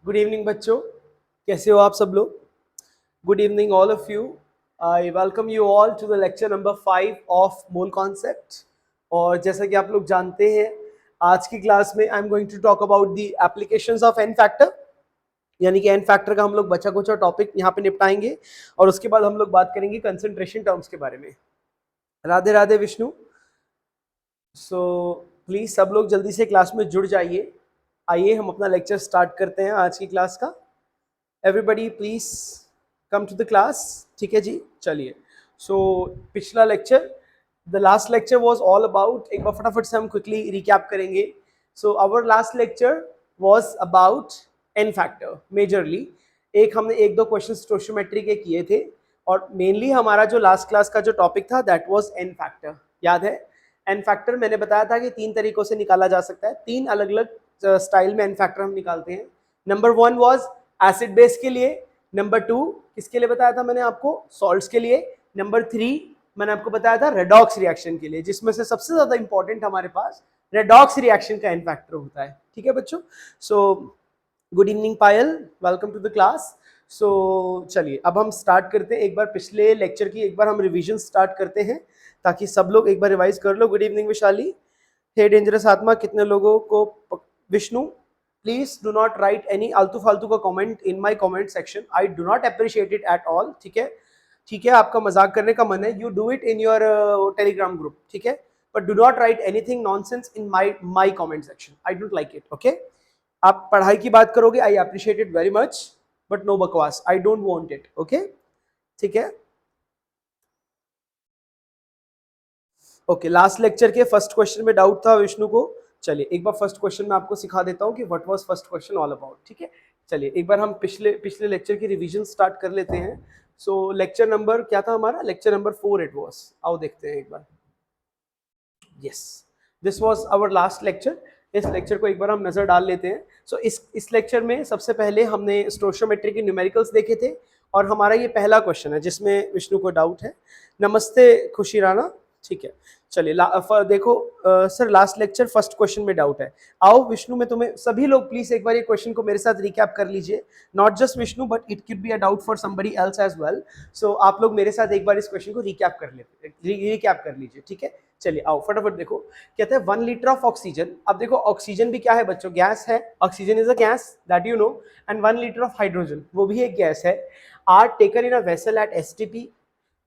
Good evening बच्चों, कैसे हो आप सब लोग? Good evening all of you. I welcome you all to the lecture number 5 of mole concept. और जैसा कि आप लोग जानते हैं, आज की क्लास में I am going to talk about the applications of N factor. यानी कि एन फैक्टर का हम लोग बचा कुचा टॉपिक यहाँ पे निपटाएंगे और उसके बाद हम लोग बात करेंगे कंसंट्रेशन टर्म्स के बारे में. राधे राधे विष्णु. सो प्लीज सब लोग जल्दी से क्लास में जुड़ जाइए. आइए हम अपना लेक्चर स्टार्ट करते हैं आज की क्लास का. Everybody please come to the class. ठीक है जी, चलिए. सो पिछला lecture, the last lecture was all about, एक बार फटाफट से हम क्विकली रिकैप करेंगे. So our last lecture was about N factor majorly. हमने एक दो क्वेश्चन स्टोशियोमेट्री के किए थे और मेनली हमारा जो लास्ट क्लास का जो टॉपिक था दैट वाज एन फैक्टर. याद है? एन फैक्टर मैंने बताया था कि 3 तरीकों से निकाला जा सकता है. 3 अलग अलग स्टाइल में एन फैक्टर हम निकालते हैं. नंबर 1 वाज एसिड बेस के लिए. नंबर 2 किसके लिए बताया था मैंने आपको? सॉल्ट्स के लिए. नंबर 3 मैंने आपको बताया था रेडॉक्स रिएक्शन के लिए, जिसमें से सबसे ज्यादा इंपॉर्टेंट हमारे पास रेडॉक्स रिएक्शन का एन फैक्टर होता है. ठीक है बच्चों? So good evening Payal, welcome to the class. So चलिए अब हम स्टार्ट करते हैं. एक बार पिछले लेक्चर की एक बार हम रिवीजन स्टार्ट करते हैं ताकि सब लोग एक बार रिवाइज कर लो. Good evening Vishali. Hey dangerous आत्मा, कितने लोगों को? Vishnu, please do not write any आलतू फालतू का comment in my comment section. I do not appreciate it at all. ठीक है? ठीक है, आपका मजाक करने का मन है, you do it in your Telegram group. ठीक है? But do not write anything nonsense in my comment section. I don't like it. Okay? आप पढ़ाई की बात करोगे, I appreciate it very much, but no बकवास. I don't want it. Okay? ठीक है? ओके, लास्ट लेक्चर के फर्स्ट क्वेश्चन में डाउट था विष्णु को. चलिए एक बार फर्स्ट क्वेश्चन में आपको सिखा देता हूँ कि what was first question all about. ठीक है? चलिए एक बार हम पिछले लेक्चर की रिवीजन स्टार्ट कर लेते हैं. सो लेक्चर नंबर क्या था हमारा? Lecture number 4 it was. आओ देखते हैं एक बार. Yes, this was our last lecture. इस लेक्चर को एक बार हम नजर डाल लेते हैं. सो इस लेक्चर में सबसे पहले हमने स्टोशियोमेट्री के न्यूमेरिकल्स देखे थे और हमारा ये पहला क्वेश्चन है जिसमें विष्णु को डाउट है. नमस्ते खुशी राणा. ठीक है, चलिए देखो sir last lecture first question में डाउट है. आओ विष्णु, में तुम्हें सभी लोग प्लीज एक बार ये क्वेश्चन को मेरे साथ रिकैप कर लीजिए. Not just Vishnu but it could be a doubt for somebody else as well. So आप लोग मेरे साथ एक बार इस क्वेश्चन को रिकैप कर लीजिए. ठीक है? चलिए आओ फटाफट देखो. कहते हैं 1 लीटर ऑफ ऑक्सीजन. अब देखो ऑक्सीजन भी क्या है बच्चों? गैस है. Oxygen is a gas, that you know. And 1 litre of hydrogen, वो भी एक गैस है, are taken in a vessel at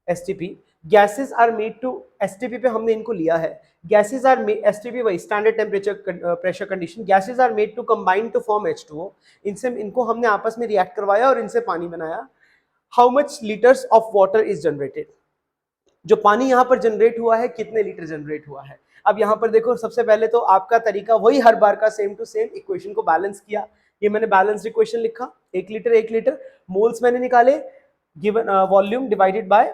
STP. Gases are made to, STP पे हमने इनको लिया है. गैसेस आर मेड, एसटीपी वही standard temperature pressure condition. Gases are made to combine to form H2O. इनको हमने आपस में रिएक्ट करवाया और इनसे पानी बनाया. How much litres of water is generated? जो पानी यहाँ पर जनरेट हुआ है, कितने लीटर जनरेट हुआ है? अब यहाँ पर देखो, सबसे पहले तो आपका तरीका वही हर बार का सेम टू सेम, इक्वेशन को बैलेंस किया. ये मैंने बैलेंस इक्वेशन लिखा, 1 लीटर मोल्स मैंने निकाले, given volume divided by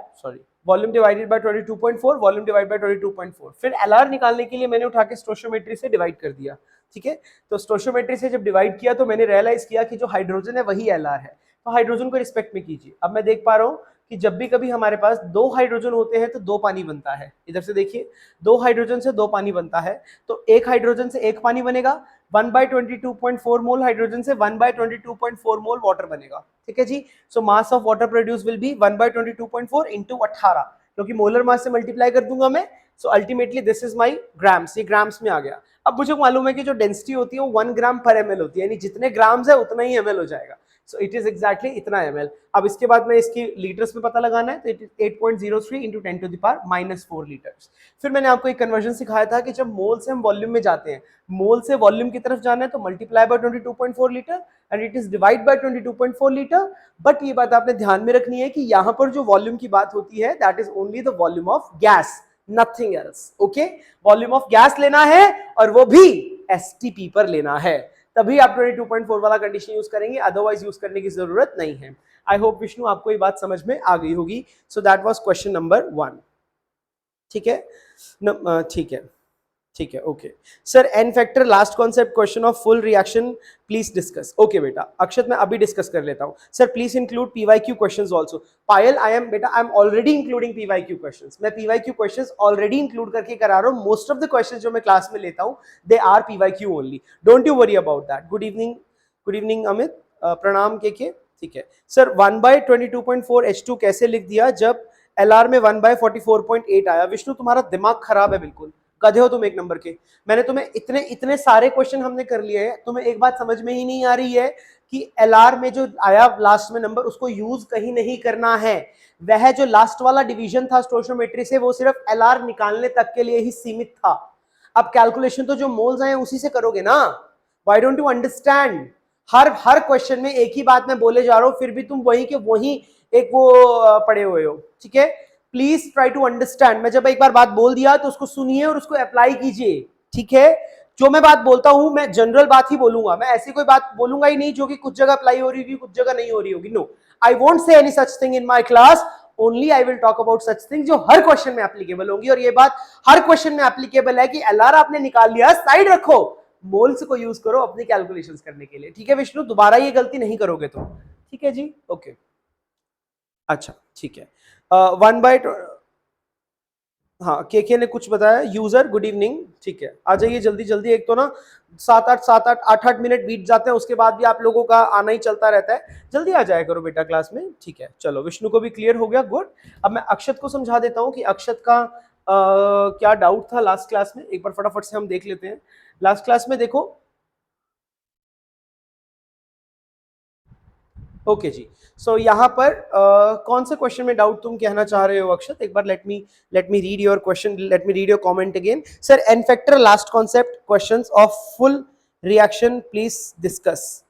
volume divided by 22.4, volume divided by 22.4. फिर एलआर निकालने के लिए मैंने उठा के स्टोशियोमेट्री से डिवाइड कर दिया. ठीक है? तो स्टोशियोमेट्री से जब डिवाइड किया तो मैंने रियलाइज किया कि जो हाइड्रोजन है वही एलआर है. तो हाइड्रोजन को रिस्पेक्ट में कीजिए. अब मैं देख पा रहा हूँ कि जब भी कभी हमारे पास 2 हाइड्रोजन होते हैं तो 2 पानी बनता है. इधर से देखिए, 2 हाइड्रोजन से 2 पानी बनता है. तो एक हाइड्रोजन से एक पानी बनेगा. 1/22.4 मोल हाइड्रोजन से 1/22.4 मोल वाटर बनेगा. ठीक है जी? So mass of water produce will be 1/22.4 into 18, क्योंकि मोलर मास से मल्टीप्लाई कर दूंगा मैं. So ultimately this is my grams. ये ग्राम्स में आ गया. अब मुझे मालूम है कि जो डेंसिटी होती है वो 1 ग्राम पर ml होती है, यानी जितने ग्राम्स है उतना ही ml हो जाएगा. सो इट इज एग्जैक्टली इतना ml. अब इसके बाद में इसकी लीटर्स में पता लगाना है, तो इट इज 8.03 इंटू 10⁻⁻4 लीटर्स. फिर मैंने आपको एक कन्वर्जन सिखाया था कि जब मोल से हम वॉल्यूम में जाते हैं, मोल से वॉल्यूम की तरफ जाना है तो multiply by 22.4 litre and it is divide by 22.4 litre. But ये बात आपने ध्यान में रखनी है कि यहाँ पर जो वॉल्यूम की बात होती है that is only the volume of gas, nothing else. Okay? Volume of gas लेना है और वो भी एसटीपी पर लेना है, तभी आप 22.4 वाला कंडीशन यूज करेंगे, अदरवाइज यूज करने की जरूरत नहीं है. आई होप विष्णु आपको ये बात समझ में आ गई होगी. So that was question number 1. ठीक है? ठीक है, ठीक है. Okay sir, n factor last concept question of full reaction please discuss. Okay बेटा अक्षत, मैं अभी डिस्कस कर लेता हूं. Sir please include PYQ questions also. Payal, I am already including PYQ questions. मैं पीवाईक्यू क्वेश्चंस ऑलरेडी इंक्लूड करके करा रहा हूं. मोस्ट ऑफ द क्वेश्चंस जो मैं क्लास में लेता हूं they are PYQ only. Don't you worry about that. Good evening Amit. प्रणाम के, ठीक है सर। 1/22.4 H2 कैसे लिख दिया जब LR में 1/44.8 आया? विष्णु तुम्हारा दिमाग खराब है बिल्कुल, गधे हो तुम एक नंबर के। मैंने तुम्हें इतने इतने सारे क्वेश्चन हमने कर लिए हैं, तुम्हें एक बात समझ में ही नहीं आ रही है कि LR में जो आया लास्ट में नंबर उसको यूज कहीं नहीं करना है। वह जो लास्ट वाला डिवीजन था स्टोइचियोमेट्री से वो सिर्फ LR निकालने तक के लिए ही सीमित था। अब कैलकुलेशन तो जो मोल्स आए उसी से करोगे ना। Why don't you understand? Her question में एक ही बात मैं बोले जा रहा हूं, फिर भी तुम वही के वही एक वो पड़े हुए हो, ठीक है। Please try to understand. मैं जब एक बार बात बोल दिया तो उसको सुनिए और उसको अप्लाई कीजिए, ठीक है। जो मैं बात बोलता हूं मैं जनरल बात ही बोलूंगा, मैं ऐसी कोई बात बोलूंगा ही नहीं जो कि कुछ जगह अप्लाई हो रही होगी कुछ जगह नहीं हो रही होगी। No, I won't say any such thing in my class, only I will talk about such thing जो हर क्वेश्चन में एप्लीकेबल होंगी। और ये बात हर क्वेश्चन में एप्लीकेबल है कि LR आपने निकाल लिया, साइड रखो, मोल्स को यूज करो अपनी कैलकुलेशंस करने के लिए, ठीक है विष्णु। दोबारा ये गलती नहीं करोगे तुम, ठीक है जी, ओके। अच्छा ठीक है, 1/, हाँ के ने कुछ बताया। यूजर गुड इवनिंग, ठीक है, आ जाइए जल्दी जल्दी। एक तो ना 7-8 मिनट बीत जाते हैं, उसके बाद भी आप लोगों का आना ही चलता रहता है। जल्दी आ जाया करो बेटा क्लास में, ठीक है। चलो विष्णु को भी क्लियर हो गया, गुड। अब मैं अक्षत को समझा देता हूँ कि अक्षत का क्या डाउट था लास्ट क्लास में, एक बार फटाफट से हम देख लेते हैं। लास्ट क्लास में देखो, ओके जी। सो यहाँ पर कौन से क्वेश्चन में डाउट तुम कहना चाह रहे हो अक्षत? एक बार let me read your question, let me read your comment again. Sir n factor last concept questions of full reaction please discuss.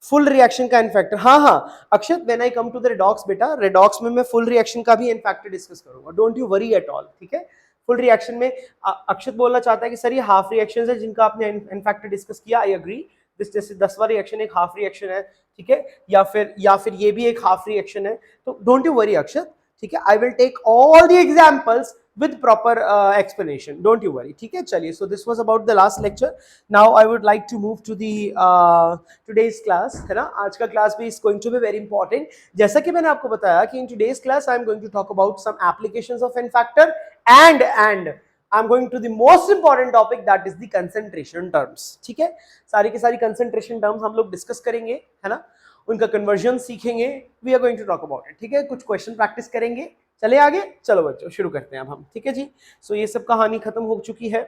Full reaction का एन फैक्टर, हाँ हाँ Akshat, when I come to the redox बेटा, redox में मैं full reaction का भी n factor discuss करूंगा, don't you worry at all, ठीक है। फुल रिएक्शन में अक्षत बोलना चाहता है कि सर ये हाफ रिएक्शन है जिनका आपने एन फैक्टर डिस्कस किया, आई एग्री। जैसे 10वां रिएक्शन एक हाफ रिएक्शन है, ठीक है, या फिर ये भी एक हाफ रिएक्शन है, तो डोंट यू वरी अक्षत, ठीक है। I will take all the examples with proper explanation, don't you worry, ठीक है। चलिए, so this was about the last lecture. Now I would like to move to the today's class, है ना। आज का class भी is going to be very important। जैसा कि मैंने आपको बताया कि in today's class I am going to talk about some applications of n factor and I'm going to the most important topic, that is the concentration terms, ठीक है। सारी की सारी concentration terms हम लोग डिस्कस करेंगे, है ना, उनका कन्वर्जन सीखेंगे, we are going to talk about it, ठीक है। कुछ क्वेश्चन प्रैक्टिस करेंगे, चले आगे, चलो बच्चों शुरू करते हैं अब हम, ठीक है जी। सो ये सब कहानी खत्म हो चुकी है।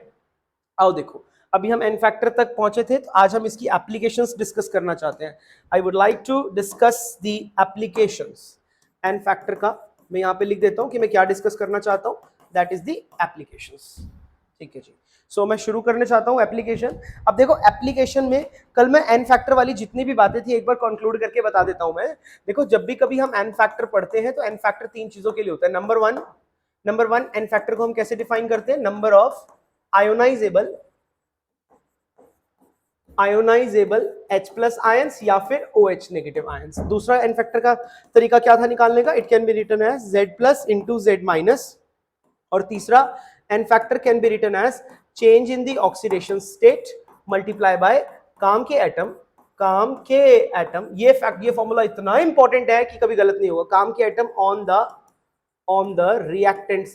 आओ देखो, अभी हम एन फैक्टर तक पहुंचे थे, तो आज हम इसकी एप्लीकेशंस डिस्कस करना चाहते हैं। I would like to discuss the applications n factor का। मैं यहाँ पे लिख देता हूँ कि मैं क्या डिस्कस करना चाहता हूँ, दैट इज द एप्लीकेशंस, ठीक है जी। सो मैं शुरू करने चाहता हूँ एप्लीकेशन। अब देखो एप्लीकेशन में कल मैं एन फैक्टर वाली जितनी भी बातें थी एक बार कंक्लूड करके बता देता हूँ मैं। देखो जब भी कभी हम एन फैक्टर पढ़ते हैं तो एन फैक्टर 3 चीजों के लिए होता है। नंबर वन एन फैक्टर को हम कैसे डिफाइन करते हैं? Number of ionisable H plus ions या फिर OH नेगेटिव आयंस। दूसरा एन फैक्टर का तरीका क्या था निकालने का? It can be written as Z plus into Z minus. और तीसरा n factor can be written as change in the oxidation state multiply by काम के एटम। ये फॉर्मूला इतना इंपॉर्टेंट है कि कभी गलत नहीं होगा। काम के atom on the reactant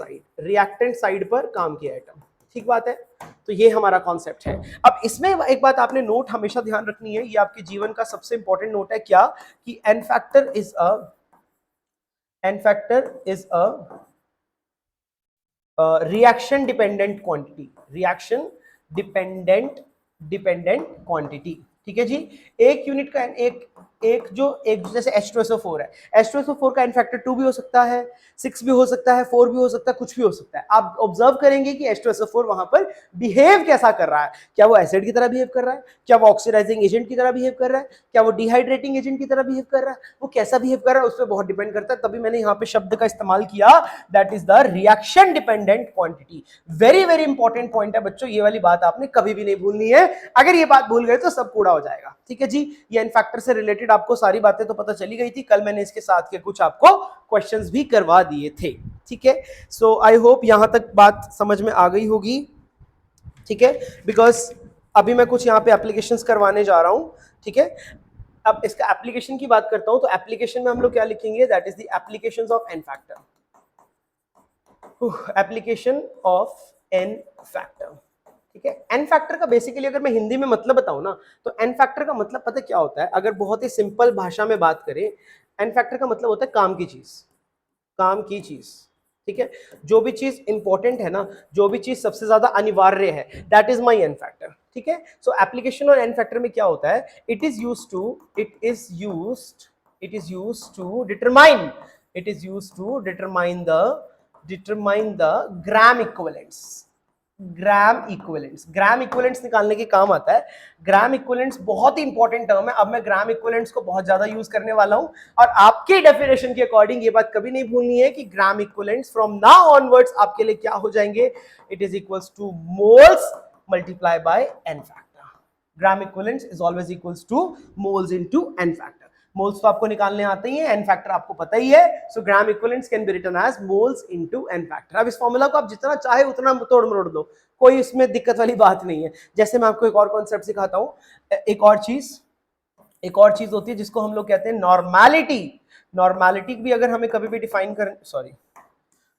side पर काम के एटम, ठीक बात है। तो ये हमारा कॉन्सेप्ट है। अब इसमें एक बात आपने नोट हमेशा ध्यान रखनी है, ये आपके जीवन का सबसे इंपॉर्टेंट नोट है, क्या कि n factor is a reaction dependent quantity, ठीक है जी। एक यूनिट का एक जैसे H2SO4 है, H2SO4 का एन फैक्टर 2 भी हो सकता है, 6 भी हो सकता है, 4 भी हो सकता है, कुछ भी हो सकता है। आप ऑब्जर्व करेंगे कि H2SO4 वहां पर बिहेव कैसा कर रहा है। क्या वो एसिड की तरह बिहेव कर रहा है? क्या वो ऑक्सीडाइजिंग एजेंट की तरह बिहेव कर रहा है? क्या वो डिहाइड्रेटिंग एजेंट की तरह बिहेव कर रहा है? वो कैसा बिहेव कर रहा है उस पर बहुत डिपेंड करता है। तभी मैंने यहाँ पे शब्द का इस्तेमाल किया, that is the reaction dependent quantity. Very very important point है बच्चों, ये वाली बात आपने कभी भी नहीं भूलनी है। अगर ये बात भूल गए तो सब पूरा हो जाएगा, ठीक है जी। ये एन फैक्टर से रिलेटेड आपको सारी बातें तो पता चली गई थी, कल मैंने इसके साथ के कुछ आपको क्वेश्चंस भी करवा दिए थे, ठीक है। सो आई होप यहां तक बात समझ में आ गई होगी, ठीक है। बिकॉज अभी मैं कुछ यहाँ पे एप्लीकेशंस करवाने जा रहा हूं, ठीक है। अब इसका एप्लीकेशन की बात करता हूं, तो एप्लीकेशन में हम लोग क्या लिखेंगे? That is the applications of N factor. Application of N factor, ठीक है। एन फैक्टर का बेसिकली अगर मैं हिंदी में मतलब बताऊं ना, तो एन फैक्टर का मतलब पता क्या होता है, अगर बहुत ही सिंपल भाषा में बात करें, एन फैक्टर का मतलब होता है काम की चीज, काम की चीज। ठीक है, जो भी चीज इंपॉर्टेंट है ना, जो भी चीज सबसे ज्यादा अनिवार्य है, that is my n factor. ठीक है, सो एप्लीकेशन और एन फैक्टर में क्या होता है, it is use to determine the gram equivalents निकालने के काम आता है। ग्राम इक्विवेलेंट्स बहुत ही इंपॉर्टेंट टर्म है। अब मैं ग्राम इक्विवेलेंट्स को बहुत ज्यादा यूज करने वाला हूं, और आपके डेफिनेशन के अकॉर्डिंग ये बात कभी नहीं भूलनी है कि gram equivalents from now onwards आपके लिए क्या हो जाएंगे, it is equals to moles multiply by n factor. Gram equivalents is always equals to moles into n factor. Moles तो आपको निकालने आते ही है, एन फैक्टर आपको पता ही है, so gram equivalents can be written as moles into n factor. अब इस फॉर्मूला को आप जितना चाहे उतना तोड़ मरोड़ दो, कोई इसमें दिक्कत वाली बात नहीं है। जैसे मैं आपको एक और कॉन्सेप्ट सिखाता हूं, एक और चीज होती है जिसको हम लोग कहते हैं नॉर्मैलिटी। नॉर्मैलिटी भी अगर हमें कभी भी डिफाइन कर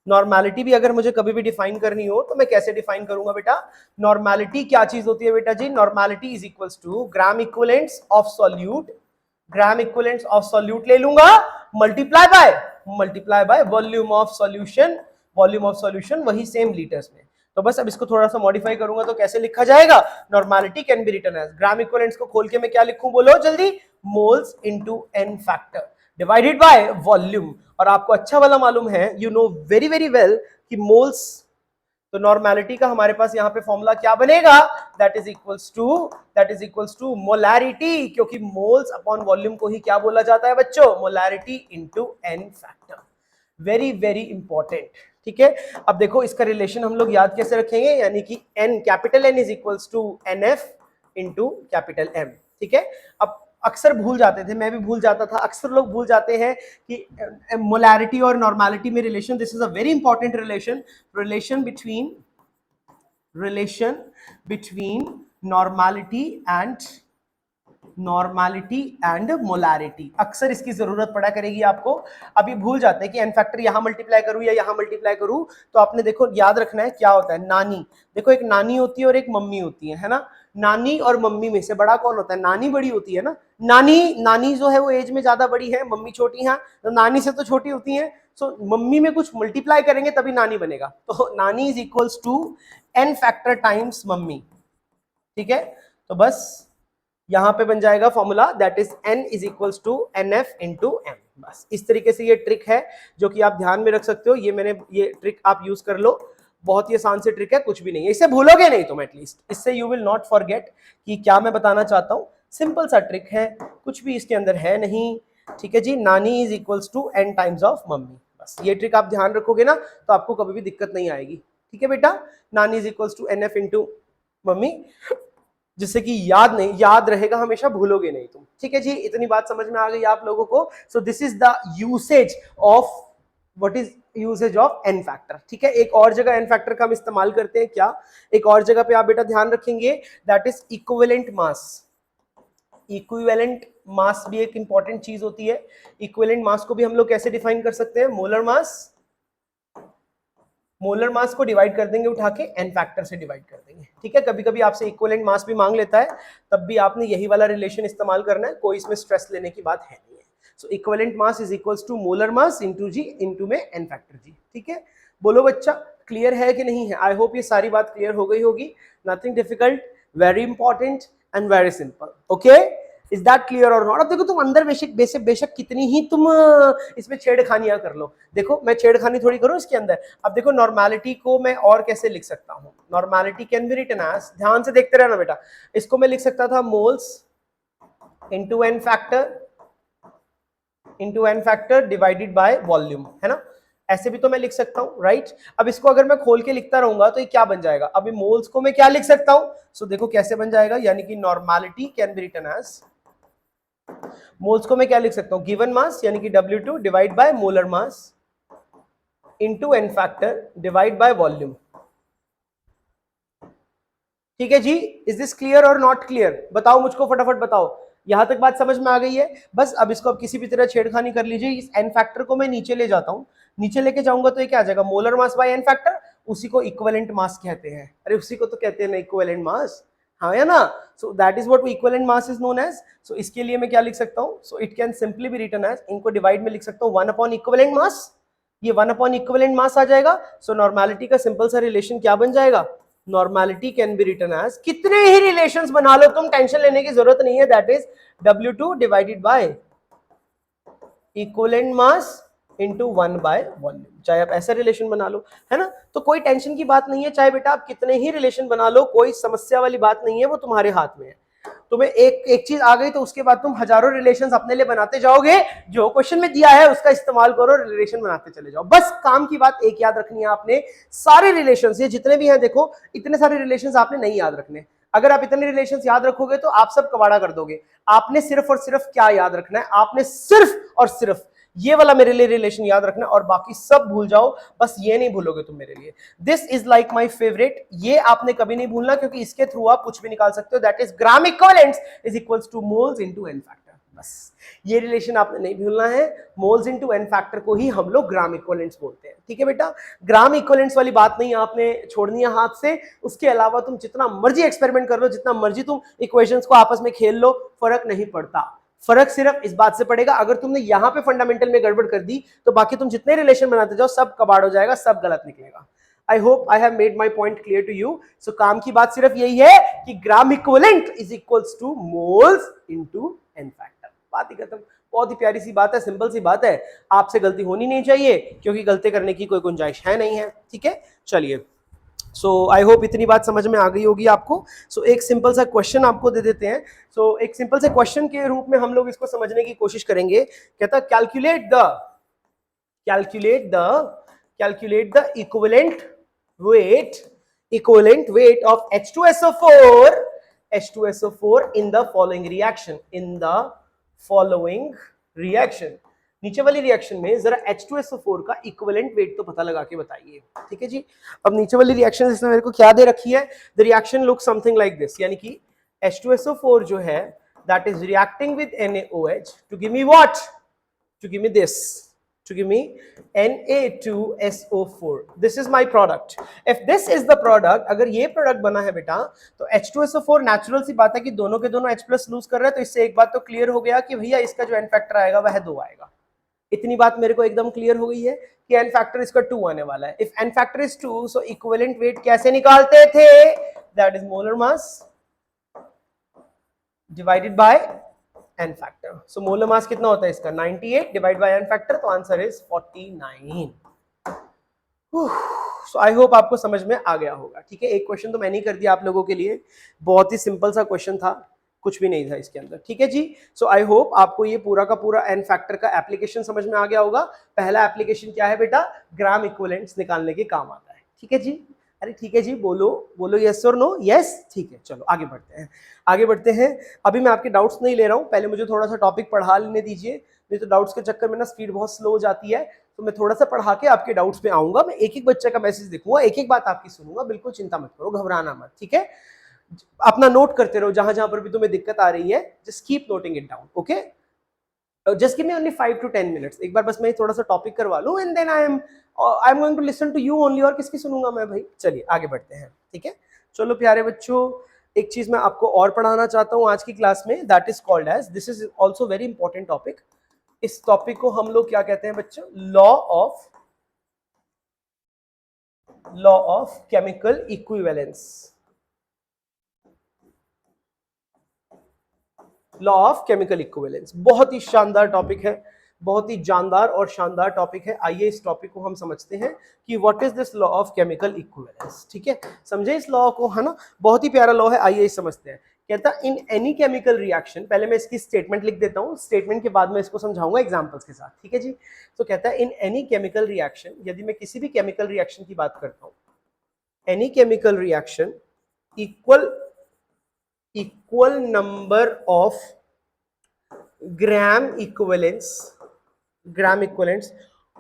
नॉर्मैलिटी भी अगर मुझे कभी भी डिफाइन करनी हो तो मैं कैसे डिफाइन करूंगा बेटा, नॉर्मैलिटी क्या चीज होती है बेटा जी, normality is equals to gram equivalents of solute, gram equivalents of solute ले लूंगा, multiply by volume of solution, वही सेम लीटर्स में। तो बस अब इसको थोड़ा सा मॉडिफाई करूंगा तो कैसे लिखा जाएगा, normality can be written as, gram equivalents को खोल के मैं क्या लिखूं बोलो जल्दी, moles into n factor divided by volume. और आपको अच्छा वाला मालूम है, you know very very well कि मोल्स, तो नॉर्मैलिटी का हमारे पास यहां पे फॉर्मूला क्या बनेगा, that is equals to molarity, क्योंकि मोल्स अपॉन वॉल्यूम को ही क्या बोला जाता है बच्चों, molarity into n factor. Very very important. ठीक है, अब देखो इसका रिलेशन हम लोग याद कैसे रखेंगे, यानी कि n, capital n is equals to n f into capital M. ठीक है, अब अक्सर भूल जाते थे, मैं भी भूल जाता था, अक्सर लोग भूल जाते हैं कि मोलैरिटी और नॉर्मैलिटी में relation, this is a very important relation between normality and molarity. अक्सर इसकी जरूरत पड़ा करेगी आपको। अभी भूल जाते हैं कि एन फैक्टर यहां मल्टीप्लाई करूं या यहां मल्टीप्लाई करूं, तो आपने देखो याद रखना है क्या होता है, नानी, देखो एक नानी होती है और एक मम्मी होती है ना, नानी और मम्मी में से बड़ा कौन होता है, नानी बड़ी होती है ना, नानी जो है वो एज में ज्यादा बड़ी है, मम्मी छोटी है, तो नानी से तो छोटी होती है, सो मम्मी में कुछ मल्टीप्लाई करेंगे तभी नानी बनेगा, तो नानी is equals to n factor times मम्मी। ठीक है, तो बस यहां पे बन जाएगा formula, that is n is equals to n f into M. बस इस तरीके से ये ट्रिक है जो कि आप ध्यान में रख सकते हो, ये ट्रिक आप यूज कर लो, बहुत ही आसान से ट्रिक है, कुछ भी नहीं है, इसे भूलोगे नहीं तुम, एटलीस्ट इससे यू विल नॉट फॉरगेट कि क्या मैं बताना चाहता हूं। सिंपल सा ट्रिक है, कुछ भी इसके अंदर है नहीं। ठीक है जी, नानी is equals to n times of मम्मी, बस ये ट्रिक आप ध्यान रखोगे ना तो आपको कभी भी दिक्कत नहीं आएगी। ठीक है बेटा, नानी is equals to n f into मम्मी, जिससे कि याद रहेगा हमेशा, भूलोगे नहीं तुम। ठीक है जी, इतनी बात समझ में आ गई आप लोगों को। So this is the usage of, what is usage of N factor. ठीक है, एक और जगह एन फैक्टर का हम इस्तेमाल करते हैं, क्या, एक और जगह पे आप बेटा ध्यान रखेंगे, that is equivalent mass. Equivalent mass भी एक इंपॉर्टेंट चीज होती है। इक्विवेलेंट मास को भी हम लोग कैसे डिफाइन कर सकते हैं, मोलर मास को डिवाइड कर देंगे उठा के, एन फैक्टर से डिवाइड कर देंगे। ठीक है, कभी कभी आपसे इक्विवेलेंट मास भी मांग लेता है, तब भी आपने यही वाला रिलेशन इस्तेमाल करना है, कोई इसमें स्ट्रेस लेने की बात है नहीं है। So equivalent mass is equals to molar mass into जी, इनटू में एन फैक्टर जी। ठीक है, बोलो बच्चा क्लियर है कि नहीं है, आई होप ये सारी बात क्लियर हो गई होगी, nothing difficult, very important and very simple. Okay, is that clear और नॉट। अब देखो तुम अंदर बेशक कितनी ही तुम इसमें छेड़खानियां कर लो, देखो मैं छेड़खानी थोड़ी करूं इसके अंदर। अब देखो नॉर्मैलिटी को मैं और कैसे लिख सकता हूं, normality can be written as, ध्यान से देखते रहना बेटा, इसको मैं लिख सकता था moles into n factor divided by volume, है ना, ऐसे भी तो मैं लिख सकता हूं, राइट। अब इसको अगर मैं खोल के लिखता रहूंगा तो ये क्या बन जाएगा, अभी मोल्स को मैं क्या लिख सकता हूं, सो देखो कैसे बन जाएगा, यानी कि normality can be written as, moles को मैं क्या लिख सकता हूं, गिवन मास यानी कि W2 divide by molar mass into n factor divide by volume. ठीक है जी, इज दिस क्लियर और नॉट क्लियर, बताओ मुझको फटाफट बताओ, यहां तक बात समझ में आ गई है। बस अब इसको अब किसी भी तरह छेड़खानी कर लीजिए, इस एन फैक्टर को मैं नीचे ले जाता हूं, नीचे लेके जाऊंगा तो ये क्या आ जाएगा, molar mass by n factor, उसी को इक्विवेलेंट मास कहते हैं। अरे उसी को तो कहते हैं ना इक्विवेलेंट मास, हाँ या ना। So that is what equivalent mass is known as. So इसके लिए मैं क्या लिख सकता हूँ, so it can simply be written as, इनको डिवाइड में लिख सकता हूँ 1 अपॉन इक्विवेलेंट मास, ये 1 अपॉन इक्विवेलेंट मास आ जाएगा। सो नॉर्मेलिटी का सिंपल सा रिलेशन क्या बन जाएगा, normality can be written as, कितने ही रिलेशंस बना लो तुम, टेंशन लेने की जरूरत नहीं है, that is W2 divided by equivalent mass into 1 by volume. चाहे आप ऐसा रिलेशन बना लो, है ना, तो कोई टेंशन की बात नहीं है, चाहे बेटा आप कितने ही रिलेशन बना लो, कोई समस्या वाली बात नहीं है, वो तुम्हारे हाथ में है। तुम्हें एक चीज आ गई तो उसके बाद तुम हजारों रिलेशंस अपने लिए बनाते जाओगे, जो क्वेश्चन में दिया है उसका इस्तेमाल करो, रिलेशन बनाते चले जाओ। बस काम की बात एक याद रखनी है आपने, सारे रिलेशंस ये जितने भी हैं, देखो इतने सारे रिलेशंस आपने नहीं याद रखने। अगर आप इतने रिलेशंस याद रखोगे तो आप सब कबाड़ा कर दोगे। आपने सिर्फ और सिर्फ क्या याद रखना है, आपने सिर्फ और सिर्फ ये वाला मेरे लिए रिलेशन याद रखना, और बाकी सब भूल जाओ, बस ये नहीं भूलोगे तुम मेरे लिए। This is like my favourite, ये आपने कभी नहीं भूलना, क्योंकि इसके थ्रू आप कुछ भी निकाल सकते हो, that is gram equivalence is equals to moles into n factor. बस ये रिलेशन आपने नहीं भूलना है, मोल्स इनटू एन फैक्टर को ही हम लोग ग्राम इक्विवेलेंस बोलते हैं, ठीक है बेटा। ग्राम इक्विवेलेंस वाली बात नहीं आपने छोड़नी है हाथ से, उसके अलावा तुम जितना मर्जी एक्सपेरिमेंट कर लो, जितना मर्जी तुम इक्वेशंस को आपस में खेल लो, फर्क नहीं पड़ता। फर्क सिर्फ इस बात से पड़ेगा, अगर तुमने यहां पे फंडामेंटल में गड़बड़ कर दी तो बाकी तुम जितने रिलेशन बनाते जाओ सब कबाड़ हो जाएगा, सब गलत निकलेगा। I hope I have made my point clear to you. So काम की बात सिर्फ यही है कि gram equivalent is equals to moles into n factor, बात ही खत्म। बहुत ही प्यारी सी बात है, सिंपल सी बात है, आपसे गलती होनी नहीं चाहिए, क्योंकि गलती करने की कोई गुंजाइश है नहीं है, ठीक है। चलिए, सो आई होप इतनी बात समझ में आ गई होगी आपको। सो एक सिंपल सा क्वेश्चन आपको दे देते हैं। सो एक सिंपल से क्वेश्चन के रूप में हम लोग इसको समझने की कोशिश करेंगे। कहता calculate the calculate the equivalent weight of H2SO4 in the following reaction. नीचे वाली रिएक्शन में जरा H2SO4 का इक्विवेलेंट वेट तो पता लगा के बताइए, ठीक है जी। अब नीचे वाली रिएक्शन इसमें मेरे को क्या दे रखी है, the reaction look something like this, यानी कि H2SO4 जो है that is reacting with NaOH to give me what, to give me this, to give me Na2SO4. This is my product. If this is the product, अगर ये product बना है बेटा, तो H2SO4 नेचुरल सी बात है कि दोनों के दोनों H+ लूज कर रहे हैं, तो इससे एक बात तो क्लियर हो गया कि भैया इसका जो N फैक्टर आएगा वह 2 आएगा। इतनी बात मेरे को एकदम क्लियर हो गई है कि N फैक्टर इसका 2 आने वाला है। If N factor is 2, so equivalent weight कैसे निकालते थे, that is molar mass divided by n factor. So molar mass कितना होता है इसका, 98 डिवाइड बाय एन फैक्टर, तो answer is 49। So I hope आपको समझ में आ गया होगा, ठीक है। एक क्वेश्चन तो मैंने ही कर दिया आप लोगों के लिए, बहुत ही सिंपल सा क्वेश्चन था, कुछ भी नहीं था इसके अंदर, ठीक है जी। सो आई होप आपको ये पूरा का पूरा एन फैक्टर का एप्लीकेशन समझ में आ गया होगा। पहला एप्लीकेशन क्या है बेटा, ग्राम इक्विवेलेंट्स निकालने के काम आता है, ठीक है जी। अरे ठीक है जी, बोलो बोलो यस और नो, यस, ठीक है। चलो आगे बढ़ते हैं। अभी मैं आपके डाउट्स नहीं ले रहा हूं, पहले मुझे थोड़ा सा टॉपिक पढ़ा लेने दीजिए, नहीं तो डाउट्स के चक्कर में ना स्पीड बहुत स्लो हो जाती है। तो मैं थोड़ा सा पढ़ा के आपके डाउट्स पे आऊंगा, मैं एक एक बच्चे का मैसेज देखूंगा, एक एक बात आपकी सुनूंगा, बिल्कुल चिंता मत करो, घबराना मत, ठीक है। अपना नोट करते रहो, जहां जहां पर भी तुम्हें दिक्कत आ रही है, just keep noting it down, okay. Just give me only 5 to 10 minutes, एक बार बस मैं थोड़ा सा टॉपिक करवा लूं, and then I am going to listen to you only, और किसकी सुनूंगा मैं भाई। चलिए आगे बढ़ते हैं, ठीक है। चलो प्यारे बच्चों, एक चीज मैं आपको और पढ़ाना चाहता हूं आज की क्लास में, that is called as, this is also very important topic. इस टॉपिक को हम लोग क्या कहते हैं बच्चों, law of chemical equivalence. Law of chemical equivalence बहुत ही शानदार टॉपिक है, बहुत ही जानदार और शानदार टॉपिक है। आइए इस टॉपिक को हम समझते हैं कि what is this law of chemical equivalence, ठीक है। समझे इस लॉ को, है ना, बहुत ही प्यारा लॉ है। आइए इस समझते हैं। कहता इन एनी केमिकल रिएक्शन, पहले मैं इसकी स्टेटमेंट लिख देता हूं, स्टेटमेंट के बाद में इसको समझाऊंगा एग्जांपल्स के साथ, ठीक है जी। तो कहता है इन एनी केमिकल रिएक्शन, यदि मैं किसी भी केमिकल रिएक्शन की बात करता हूं, any chemical reaction equal number of gram equivalents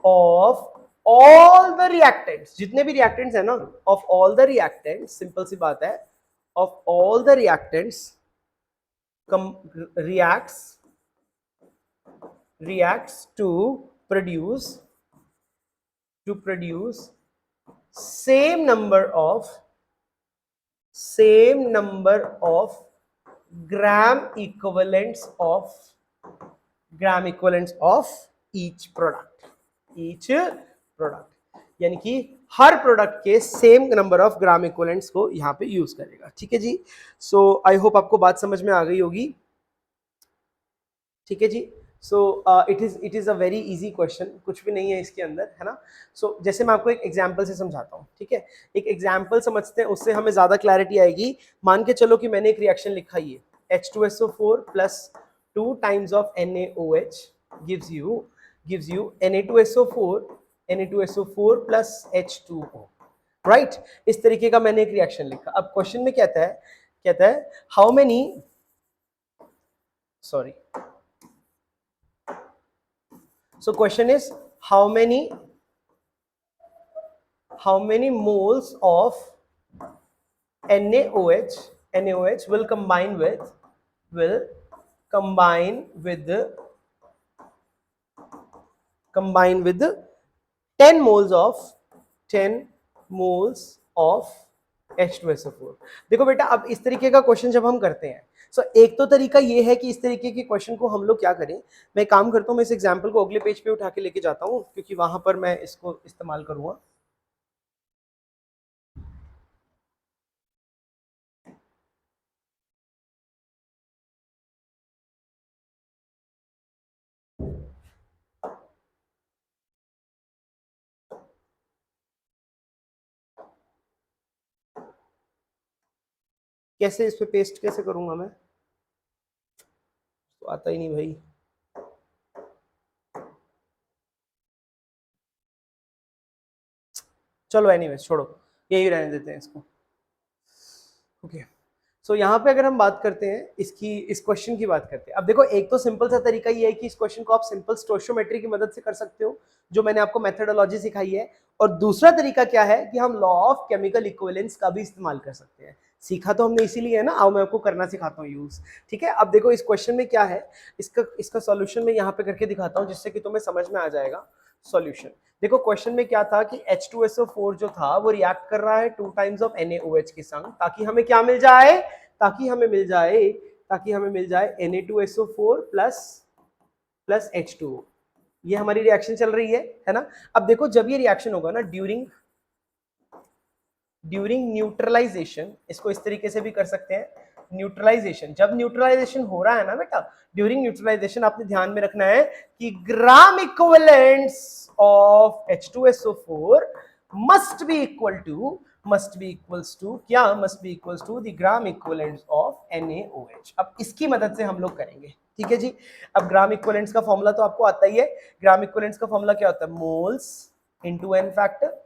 of all the reactants, जितने भी reactants है ना, of all the reactants, simple सी बात है, of all the reactants reacts to produce same number of gram equivalents of each product यानी कि हर product के same number of gram equivalents को यहाँ पे यूज करेगा। ठीक है जी। सो आई होप आपको बात समझ में आ गई होगी। ठीक है जी। So it is a very easy question, कुछ भी नहीं है इसके अंदर, है ना। सो जैसे मैं आपको एक एग्जांपल से समझाता हूँ। ठीक है, एक एग्जांपल समझते हैं, उससे हमें ज्यादा क्लैरिटी आएगी। मान के चलो कि मैंने एक रिएक्शन लिखा, ये H2SO4 plus 2 times of NaOH gives you Na2SO4 plus H2O, right. इस तरीके का मैंने एक रिएक्शन लिखा। अब क्वेश्चन में कहता है how many sorry So question is how many moles of NaOH will combine with 10 moles of H2SO4। देखो बेटा, अब इस तरीके का क्वेश्चन जब हम करते हैं, एक तो तरीका ये है कि इस तरीके के क्वेश्चन को हम लोग क्या करें, मैं काम करता हूं, मैं इस एग्जांपल को अगले पेज पे उठा के लेके जाता हूं, क्योंकि वहां पर मैं इसको इस्तेमाल करूंगा। कैसे इस पे पेस्ट कैसे करूंगा मैं, तो आता ही नहीं भाई। चलो एनीवेज छोड़ो, यही रहने देते हैं इसको। ओके। सो यहाँ पे अगर हम बात करते हैं इस क्वेश्चन की बात करते हैं। अब देखो, एक तो सिंपल सा तरीका ये है कि इस क्वेश्चन को आप सिंपल स्टोइचियोमेट्री की मदद से कर सकते हो, जो मैंने आपको मेथोडोलॉजी सिखाई है। और दूसरा तरीका क्या है कि हम लॉ ऑफ केमिकल इक्विवेलेंस का भी इस्तेमाल कर सकते हैं। सीखा तो हमने इसीलिए है ना, आओ मैं आपको करना सिखाता हूँ यूज। ठीक है, अब देखो इस क्वेश्चन में क्या है, इसका सॉल्यूशन मैं यहाँ पे करके दिखाता हूँ, जिससे कि तुम्हें समझ में आ जाएगा सॉल्यूशन। देखो क्वेश्चन में क्या था कि H2SO4 जो था वो रिएक्ट कर रहा है 2 टाइम्स ऑफ NaOH के संग, ताकि हमें क्या मिल जाए, ताकि हमें मिल जाए Na2SO4 प्लस H2O। ये हमारी रिएक्शन चल रही है ना। अब देखो जब ये रिएक्शन होगा ना ड्यूरिंग न्यूट्रलाइजेशन, इसको इस तरीके से भी कर सकते हैं, न्यूट्रलाइजेशन, जब न्यूट्रलाइजेशन हो रहा है ना बेटा, ड्यूरिंग न्यूट्रलाइजेशन आपने ध्यान में रखना है कि gram equivalents of H2SO4 must be equals to the gram equivalents of NaOH। अब इसकी मदद से हम लोग करेंगे। ठीक है जी। अब ग्राम इक्विवेलेंट्स का फॉर्मूला तो आपको आता ही है। ग्राम इक्विवेलेंट्स का फॉर्मूला क्या होता है, moles into n factor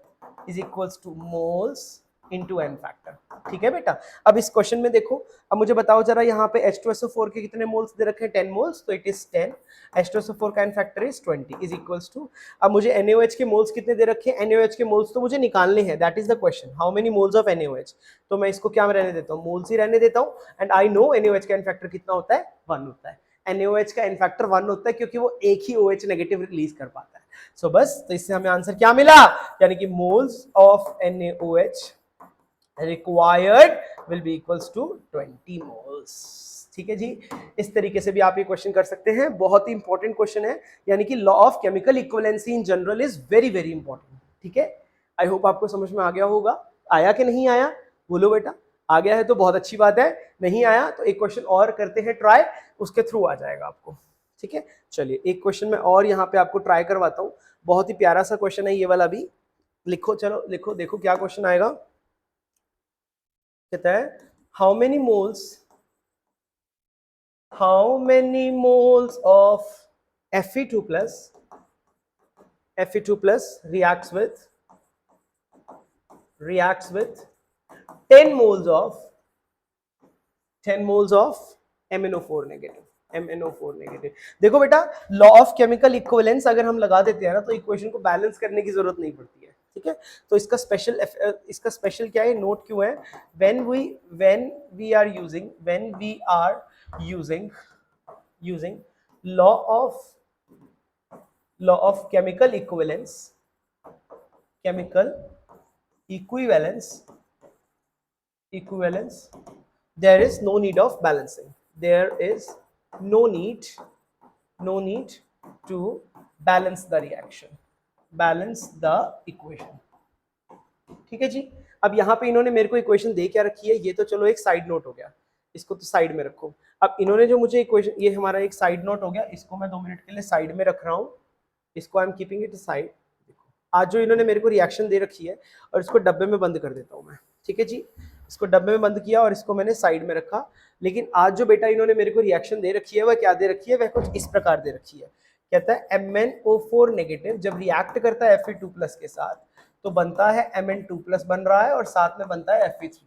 is equals to moles into n factor. ठीक है बेटा। अब इस क्वेश्चन में देखो, अब मुझे बताओ जरा, यहाँ पे H2SO4 के कितने मोल्स दे रखे हैं, 10 मोल्स, तो इट इज 10। H2SO4 का n factor is 20 is equals to, अब मुझे NaOH के मोल्स कितने दे रखे हैं, NaOH के मोल्स तो मुझे निकालने हैं, that is the question, how many moles of NaOH। तो मैं इसको क्या रहने देता हूँ, मोल्स ही रहने देता हूँ। एंड आई नो NaOH का n फैक्टर कितना होता है, 1 होता है। NaOH का n फैक्टर 1 होता है क्योंकि वो एक ही OH नेगेटिव रिलीज कर पाता है। सो बस, तो इससे हमें आंसर क्या मिला, यानी कि moles of NaOH required will be equals to 20 moles। ठीक है जी। इस तरीके से भी आप ये क्वेश्चन कर सकते हैं, बहुत ही इंपॉर्टेंट क्वेश्चन है, यानी कि law of chemical equivalency in general is very very important. ठीक है, आई होप आपको समझ में आ गया होगा। आया कि नहीं आया, बोलो बेटा। आ गया है तो बहुत अच्छी बात है, नहीं आया तो एक क्वेश्चन और करते हैं ट्राई, उसके थ्रू आ जाएगा आपको। ठीक है, चलिए एक क्वेश्चन में और यहाँ पे आपको ट्राई करवाता हूँ, बहुत ही प्यारा सा क्वेश्चन है ये वाला भी। लिखो, चलो लिखो, देखो क्या क्वेश्चन आएगा। कहता है how many moles of Fe2 plus reacts with 10 moles of MnO4 negative. देखो बेटा, लॉ ऑफ केमिकल इक्विवेलेंस अगर हम लगा देते हैं ना, तो इक्वेशन को बैलेंस करने की जरूरत नहीं पड़ती है। ठीक है, तो इसका स्पेशल क्या है, नोट क्यों है, when we are using law of chemical equivalence equivalence, equivalence, there is no need of balancing, there is no need, no need to balance the reaction, balance the equation। ठीक है जी। अब यहाँ पे इन्होंने मेरे को इक्वेशन दे क्या रखी है, ये तो चलो एक साइड नोट हो गया, इसको तो साइड में रखो। अब इन्होंने जो मुझे इक्वेशन, ये हमारा एक साइड नोट हो गया, इसको मैं 2 मिनट के लिए साइड में रख रहा हूँ, इसको I am keeping it side. आज जो इन्होंने मेरे को रिएक्शन दे रखी है और इसको डब्बे में बंद कर देता हूँ मैं, ठीक है जी। इसको डब्बे में बंद किया और इसको मैंने साइड में रखा। लेकिन आज जो बेटा इन्होंने मेरे को रिएक्शन दे रखी है वह क्या दे रखी है, वह कुछ इस प्रकार दे रखी है। कहता है MnO4 नेगेटिव जब रिएक्ट करता है Fe2+ के साथ तो बनता है Mn2+ बन रहा है और साथ में बनता है Fe3+।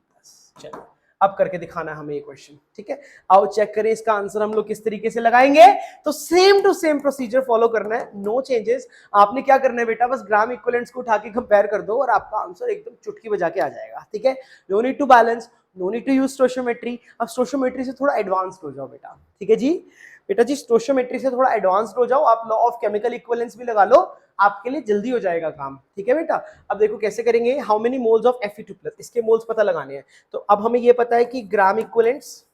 चलो अब करके दिखाना है हमें ये क्वेश्चन, ठीक है। आओ चेक करें इसका आंसर हम लोग किस तरीके से लगाएंगे। तो same to same procedure follow करना है, नो चेंजेस। आपने क्या करना है बेटा, बस ग्राम इक्विवेलेंट्स को उठा के कंपेयर कर दो और आपका आंसर एकदम चुटकी बजा के आ जाएगा, ठीक है। No need to balance, no need to use stoichiometry. अब स्टोइशियोमेट्री से थोड़ा एडवांस्ड हो जाओ बेटा, ठीक है जी। बेटा जी स्टोइशियोमेट्री से थोड़ा एडवांस्ड हो जाओ, आप लॉ ऑफ केमिकल इक्विवेलेंस भी लगा लो, आपके लिए जल्दी हो जाएगा काम, ठीक है बेटा। अब देखो कैसे करेंगे, how many moles of Fe2+, इसके मोल्स पता लगाने हैं। तो अब हमें ये पता है कि gram equivalents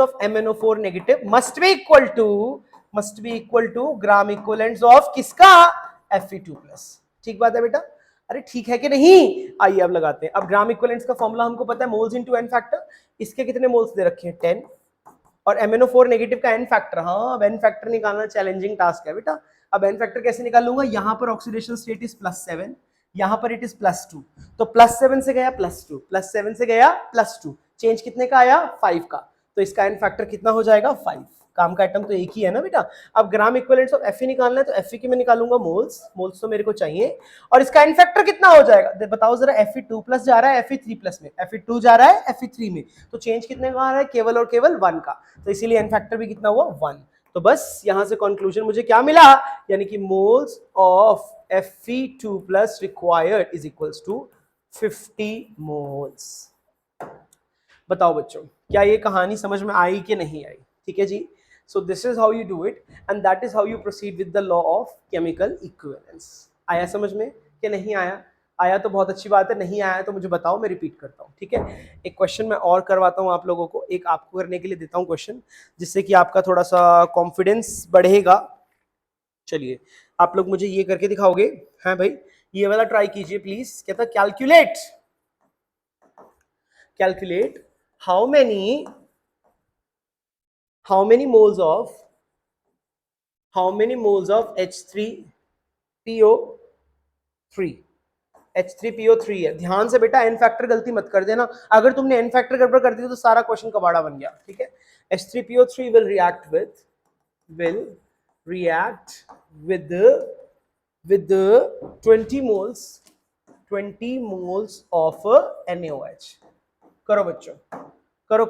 of MnO4 negative must be equal to gram equivalents of किसका, Fe2+। ठीक बात है बेटा, अरे ठीक है कि नहीं। आइए अब लगाते हैं। अब ग्राम इक्विवेलेंट्स का फॉर्मूला हमको पता है, मोल्स इनटू एन फैक्टर। इसके कितने मोल्स दे रखे हैं, 10, और MnO4 नेगेटिव का एन फैक्टर, हाँ अब एन फैक्टर निकालना चैलेंजिंग टास्क है बेटा। अब एन फैक्टर कैसे निकालूंगा, यहां पर ऑक्सीडेशन स्टेट इज +7, यहां पर इट इज +2, तो +7 से गया +2, +7 से गया +2, चेंज कितने का आया, 5 का। तो इसका एन फैक्टर कितना हो जाएगा, 5। काम का आइटम तो एक ही है ना बेटा। अब ग्राम इक्विवेलेंट्स ऑफ Fe निकालना है तो Fe की मैं निकालूंगा मोल्स तो मेरे को चाहिए, और इसका एन फैक्टर कितना हो जाएगा, बताओ जरा। Fe2+ जा रहा है Fe3+ में, Fe2 जा रहा है Fe3 में, तो चेंज कितने का आ रहा है, केवल और केवल 1 का। तो इसीलिए एन फैक्टर भी कितना हुआ, 1। तो बस यहां से कंक्लूजन मुझे क्या मिला, यानी कि moles of Fe2+ required is equals to 50 moles. बताओ बच्चों, क्या ये कहानी समझ में आई कि नहीं आई, ठीक है जी। So this is how you do it and that is how you proceed with the law of chemical equivalence. आया समझ में कि नहीं आया, आया तो बहुत अच्छी बात है, नहीं आया तो मुझे बताओ, मैं रिपीट करता हूँ, ठीक है। एक क्वेश्चन मैं और करवाता हूँ आप लोगों को, एक आपको करने के लिए देता हूँ क्वेश्चन, जिससे कि आपका थोड़ा सा कॉन्फिडेंस बढ़ेगा। चलिए आप लोग मुझे ये करके दिखाओगे, हाँ भाई ये वाला ट्राई कीजिए प्लीज। कहता calculate how many moles of H3PO3 है। ध्यान से बेटा, एन फैक्टर गलती मत कर देना, अगर तुमने एन फैक्टर गड़बड़ कर दी तो सारा क्वेश्चन कबाड़ा बन गया, ठीक है। H3PO3 will react with 20 moles of NaOH। करो बच्चों, करो,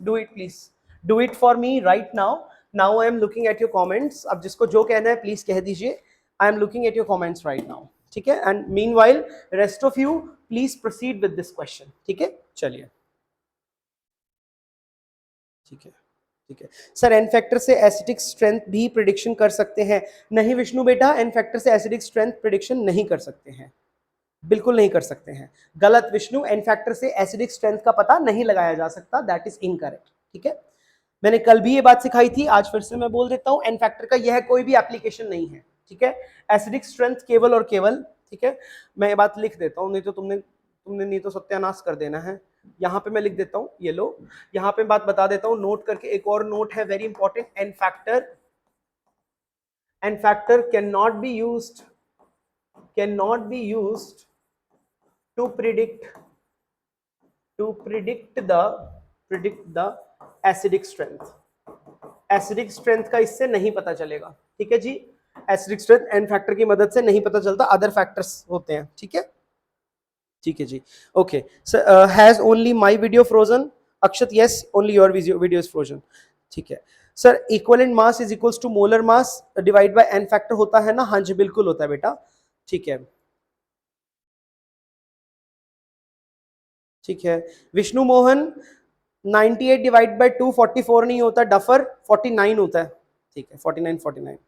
do it please, do it for me right now I am looking at your comments. अब जिसको जो कहना है प्लीज कह दीजिए, I am looking at your comments right now, ठीक है। And meanwhile rest of you please proceed with this question, ठीक है। चलिए ठीक है सर, एन फैक्टर से एसिडिक स्ट्रेंथ भी प्रिडिक्शन कर सकते हैं? नहीं विष्णु बेटा, एन फैक्टर से एसिडिक स्ट्रेंथ प्रिडिक्शन नहीं कर सकते हैं, बिल्कुल नहीं कर सकते हैं। गलत विष्णु, एन फैक्टर से एसिडिक स्ट्रेंथ का पता नहीं लगाया जा सकता, दैट इज इनकरेक्ट, ठीक है। मैंने कल भी ये बात सिखाई थी, आज फिर से मैं बोल देता हूं, एन फैक्टर का यह कोई भी एप्लीकेशन नहीं है, ठीक है। एसिडिक स्ट्रेंथ केवल और केवल, ठीक है। मैं ये बात लिख देता हूं, नहीं तो तुमने नहीं तो सत्यानाश कर देना है। यहां पे मैं लिख देता हूं, ये लो, यहां पे बात बता देता हूं नोट करके। एक और नोट है very important, n factor can not be used to predict the acidic strength का इससे नहीं पता चलेगा, ठीक है जी। एसिडिक स्ट्रेंथ एन फैक्टर की मदद से नहीं पता चलता, अदर फैक्टर्स होते हैं, ठीक है जी। Okay sir, has only my video frozen? Akshat yes, only your video is frozen, ठीक है sir. Equivalent mass is equals to molar mass divide by n factor होता है ना? हाँ जी बिल्कुल होता है बेटा, ठीक है विष्णु मोहन, 98 डिवाइड बाय 2 44 नहीं होता, डफर 49 होता है, ठीक है 49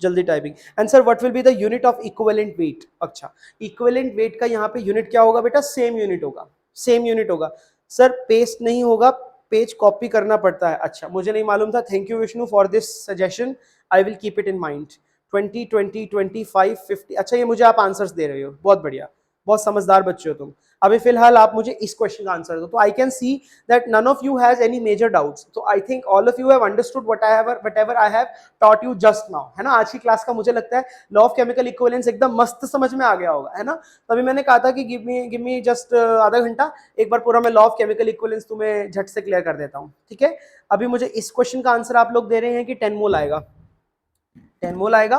जल्दी typing. And sir what will be the unit of equivalent weight? अच्छा, इक्विवेलेंट वेट का यहाँ पे यूनिट क्या होगा बेटा? सेम यूनिट होगा, सेम यूनिट होगा। सर पेस्ट नहीं होगा, पेज कॉपी करना पड़ता है। अच्छा, मुझे नहीं मालूम था। Thank you Vishnu for this suggestion, I will keep it in mind. 20, 20, 25, 50। अच्छा, ये मुझे आप आंसर्स दे रहे हो, बहुत बढ़िया, बहुत समझदार बच्चे हो तुम। अभी फिलहाल आप मुझे इस क्वेश्चन का आंसर दो। तो I can see that none of you has any major doubts. तो I think all of you have understood whatever I have taught you just now, है ना। आज की क्लास का मुझे लगता है लॉ ऑफ केमिकल इक्विवेलेंस एकदम मस्त समझ में आ गया होगा, है ना। तभी मैंने कहा था कि गिव मी जस्ट आधा घंटा, एक बार पूरा मैं लॉ ऑफ केमिकल इक्विवेलेंस तुम्हें झट से क्लियर कर देता हूँ, ठीक है। अभी मुझे इस क्वेश्चन का आंसर आप लोग दे रहे हैं कि 10 मोल आएगा, 10 मोल आएगा।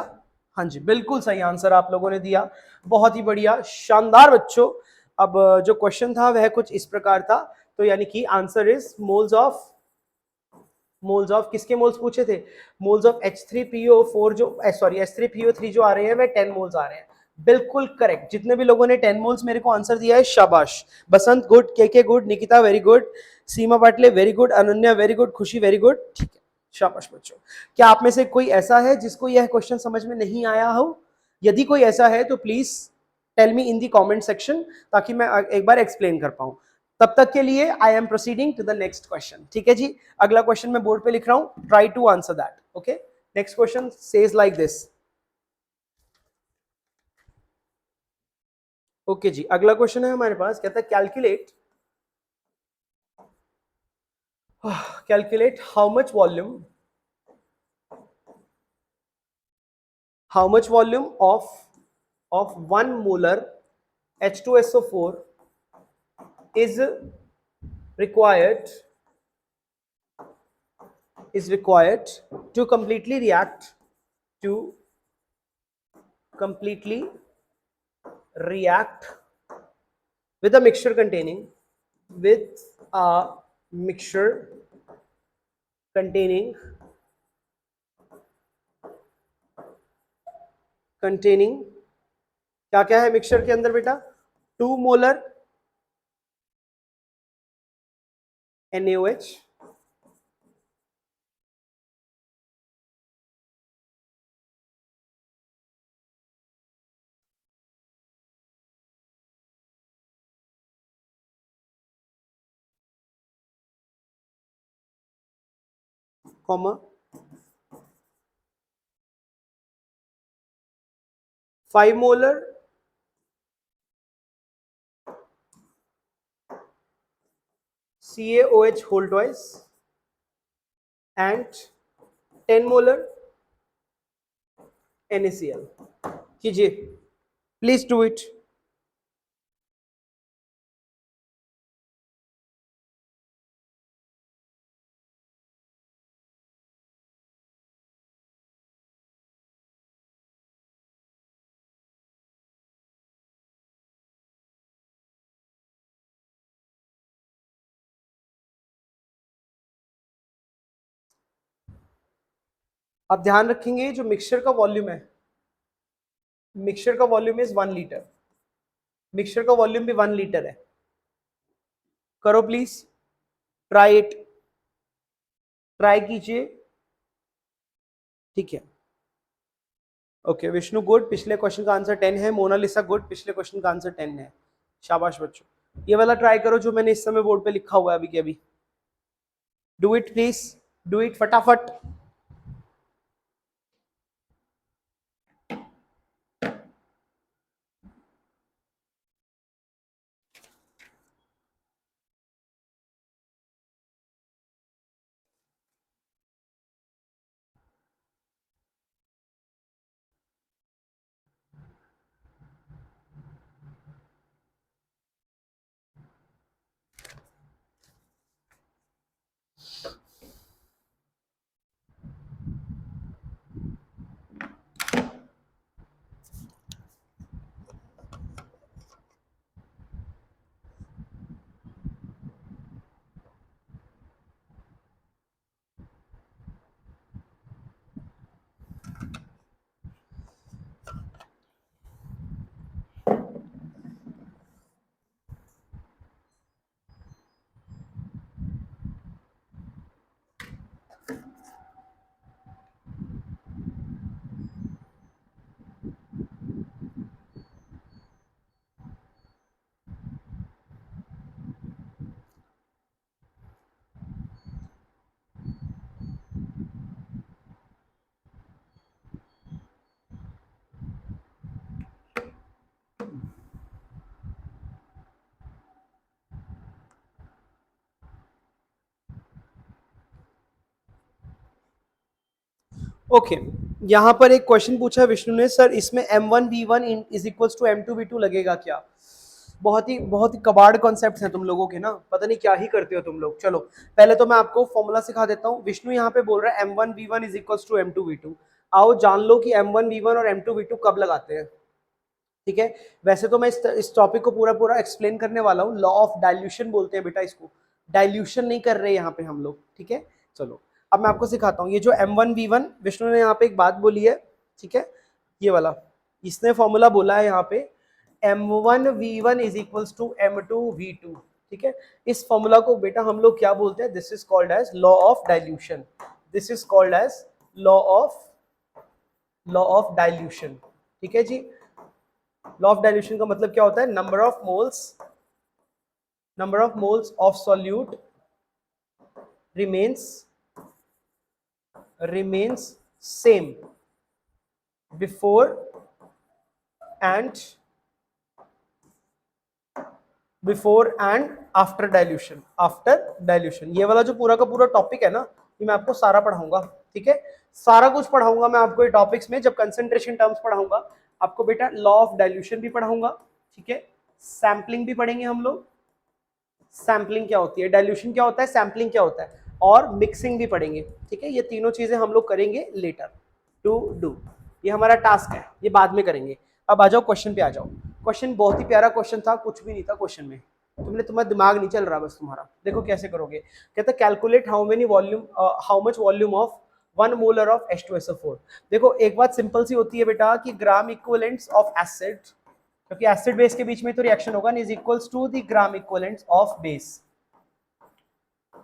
हाँ जी, बिल्कुल सही आंसर आप लोगों ने दिया, बहुत ही बढ़िया, शानदार बच्चों। अब जो क्वेश्चन था वह कुछ इस प्रकार था, तो यानी कि आंसर इज मोल्स ऑफ किसके मोल्स पूछे थे? मोल्स ऑफ H3PO4 जो सॉरी H3PO3 जो आ रहे हैं वह 10 मोल्स आ रहे हैं। बिल्कुल करेक्ट, जितने भी लोगों ने 10 मोल्स मेरे को आंसर दिया है शाबाश। Basant good, K good, Nikita very good, Seema Patle very good, Ananya very good, Khushi very good, ठीक है, शाबाश बच्चों। क्या आप में से कोई ऐसा है जिसको यह क्वेश्चन समझ में नहीं आया हो? यदि कोई ऐसा है तो please tell me in the comment section, ताकि मैं एक बार एक्सप्लेन कर पाऊं। तब तक के लिए I am proceeding to the next question, ठीक है जी। अगला क्वेश्चन मैं बोर्ड पे लिख रहा हूं, try to answer that, okay. Next question says like this. Okay जी, अगला क्वेश्चन है हमारे पास, कहता है calculate how much volume of 1 molar H2SO4 is required required to to completely react with a mixture with a mixture containing containing क्या क्या है मिक्सचर के अंदर बेटा? 2 molar NaOH, comma 5 molar CaOH whole twice and 10 molar NaCl। कीजिए, please do it. आप ध्यान रखेंगे जो मिक्सचर का वॉल्यूम है, मिक्सचर का वॉल्यूम इज 1 लीटर, मिक्सचर का वॉल्यूम भी 1 लीटर है। करो प्लीज, ट्राई इट, ट्राई कीजिए, ठीक है। ओके विष्णु गुड, पिछले क्वेश्चन का आंसर 10 है। मोनालिसा गुड, पिछले क्वेश्चन का आंसर 10 है। शाबाश बच्चों, ये वाला ट्राई करो जो मैंने इस समय बोर्ड पे लिखा हुआ है अभी के अभी। Do it please, do it फटाफट। ओके, यहाँ पर एक क्वेश्चन पूछा विष्णु ने, सर इसमें M1V1 is equals to M2V2 लगेगा क्या? बहुत ही कबाड़ कॉन्सेप्ट्स हैं तुम लोगों के ना, पता नहीं क्या ही करते हो तुम लोग। चलो पहले तो मैं आपको फॉर्मूला सिखा देता हूँ। विष्णु यहाँ पे बोल रहा है M1V1 is equals to M2V2। आओ जान लो कि M1V1 और M2V2 कब लगाते हैं। ठीक है, वैसे तो मैं इस टॉपिक को पूरा पूरा एक्सप्लेन करने वाला हूँ। लॉ ऑफ डाइल्यूशन बोलते हैं बेटा इसको, डाइल्यूशन नहीं कर रहे यहाँ पे हम लोग। ठीक है, चलो अब मैं आपको सिखाता हूँ। ये जो M1V1 विष्णु ने यहाँ पे एक बात बोली है, ठीक है, ये वाला इसने फॉर्मूला बोला है यहाँ पे M1V1 is equals to M2V2। ठीक है, इस फॉर्मूला को बेटा हम लोग क्या बोलते हैं? This is called as law of dilution. This is called as law of dilution. ठीक है जी, लॉ ऑफ डाइल्यूशन का मतलब क्या होता है? Number of moles of solute remains same before and after dilution. ये वाला जो पूरा का पूरा टॉपिक है ना, ये मैं आपको सारा पढ़ाऊंगा। ठीक है, सारा कुछ पढ़ाऊंगा मैं आपको ये टॉपिक्स में। जब कंसंट्रेशन टर्म्स पढ़ाऊंगा आपको बेटा, लॉ ऑफ डाइल्यूशन भी पढ़ाऊंगा। ठीक है, सैम्पलिंग भी पढ़ेंगे हम लोग। सैम्पलिंग क्या होती है, डाइल्यूशन क्या होता है, सैम्पलिंग क्या होता है, और मिक्सिंग भी पढ़ेंगे। ठीक है, ये तीनों चीजें हम लोग करेंगे लेटर टू डू। ये हमारा टास्क है, ये बाद में करेंगे। अब आ जाओ क्वेश्चन पे आ जाओ। क्वेश्चन बहुत ही प्यारा क्वेश्चन था, कुछ भी नहीं था क्वेश्चन में। तुम्हारा दिमाग नहीं चल रहा बस तुम्हारा। देखो कैसे करोगे, कहता calculate how much volume of 1 molar of H2SO4। देखो एक बात सिंपल सी होती है बेटा कि ग्राम इक्विवेलेंट्स ऑफ एसिड, क्योंकि एसिड बेस के बीच में तो रिएक्शन होगा, is equals to the gram equivalents of base.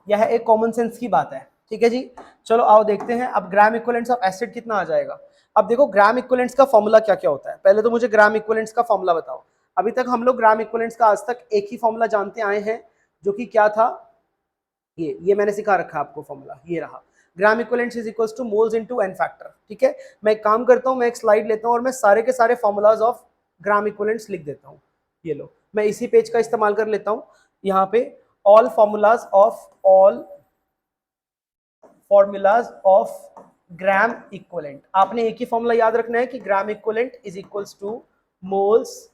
यह एक कॉमन सेंस की बात है। ठीक है जी, चलो आओ देखते हैं अब ग्राम इक्विवेलेंट्स ऑफ एसिड कितना आ जाएगा। अब देखो ग्राम इक्विवेलेंट्स का फॉर्मूला क्या क्या होता है, पहले तो मुझे ग्राम इक्विवेलेंट्स का फॉर्मूला बताओ। अभी तक हम लोग ग्राम इक्विवेलेंट्स का आज तक एक ही फॉर्मूला जानते आए हैं, जो कि क्या था, ये मैंने सिखा रखा है आपको फॉर्मूला, ये रहा। Gram equivalents is equals to moles into n factor. ठीक है, मैं एक काम करता हूँ, मैं एक स्लाइड लेता हूँ और मैं सारे के सारे फॉर्मूलाज ऑफ ग्राम इक्विवेलेंट्स लिख देता हूँ। ये लो, मैं इसी पेज का इस्तेमाल कर लेता हूँ यहाँ पे। All formulas of gram equivalent, आपने एक ही फॉर्मूला याद रखना है कि gram equivalent is equals to moles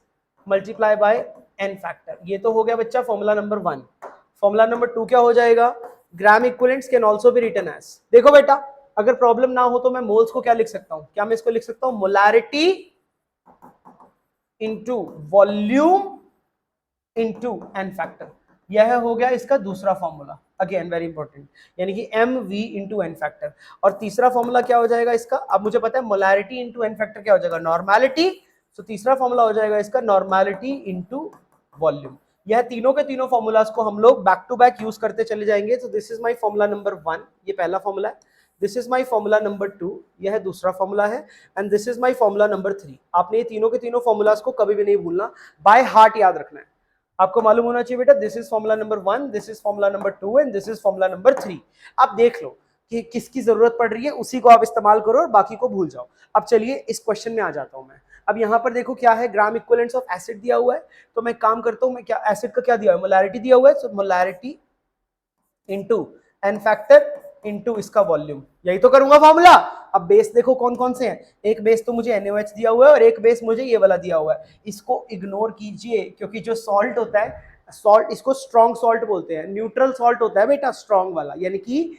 multiply by n factor. ये तो हो गया बच्चा फॉर्मूला नंबर 1। फॉर्मूला नंबर 2 क्या हो जाएगा? Gram equivalents can also be written as, देखो बेटा अगर प्रॉब्लम ना हो तो मैं मोल्स को क्या लिख सकता हूं, क्या मैं इसको लिख सकता हूं, molarity into volume into n factor. यह हो गया इसका दूसरा फॉर्मूला, अगेन वेरी इंपॉर्टेंट, यानी कि M V into n factor. और तीसरा फॉर्मूला क्या हो जाएगा इसका, अब मुझे पता है मोलैरिटी इंटू एन फैक्टर क्या हो जाएगा, नॉर्मैलिटी। तो तीसरा फॉर्मूला हो जाएगा इसका नॉर्मैलिटी इंटू वॉल्यूम। यह तीनों के तीनों फॉर्मूलाज को हम लोग बैक टू बैक यूज करते चले जाएंगे। तो this is my formula number 1, ये पहला फॉर्मूला है। This is my formula number 2, यह दूसरा फॉर्मूला है। And this is my formula number 3। आपने ये तीनों के तीनों फॉर्मूलाज को कभी भी नहीं भूलना, बाय हार्ट याद रखना है। आपको मालूम होना चाहिए बेटा, this is formula number 1, this is formula number 2 and this is formula number 3। आप देख लो कि किसकी जरूरत पड़ रही है, उसी को आप इस्तेमाल करो और बाकी को भूल जाओ। अब चलिए इस क्वेश्चन में आ जाता हूं मैं। अब यहाँ पर देखो क्या है, ग्राम इक्विवेलेंट्स ऑफ एसिड दिया हुआ है। तो मैं काम करता हूँ, मैं क्या, एसिड का क्या दिया हुआ है, मोलैरिटी दिया हुआ है। सो molarity into n factor into इसका वॉल्यूम, यही तो करूंगा फॉर्मूला। अब बेस देखो कौन कौन से हैं, एक बेस तो मुझे NaOH दिया हुआ है और एक बेस मुझे ये वाला दिया हुआ है। इसको इग्नोर कीजिए, क्योंकि जो सॉल्ट होता है, सॉल्ट इसको स्ट्रॉन्ग सॉल्ट बोलते हैं, न्यूट्रल सॉल्ट होता है बेटा स्ट्रॉन्ग वाला, यानी कि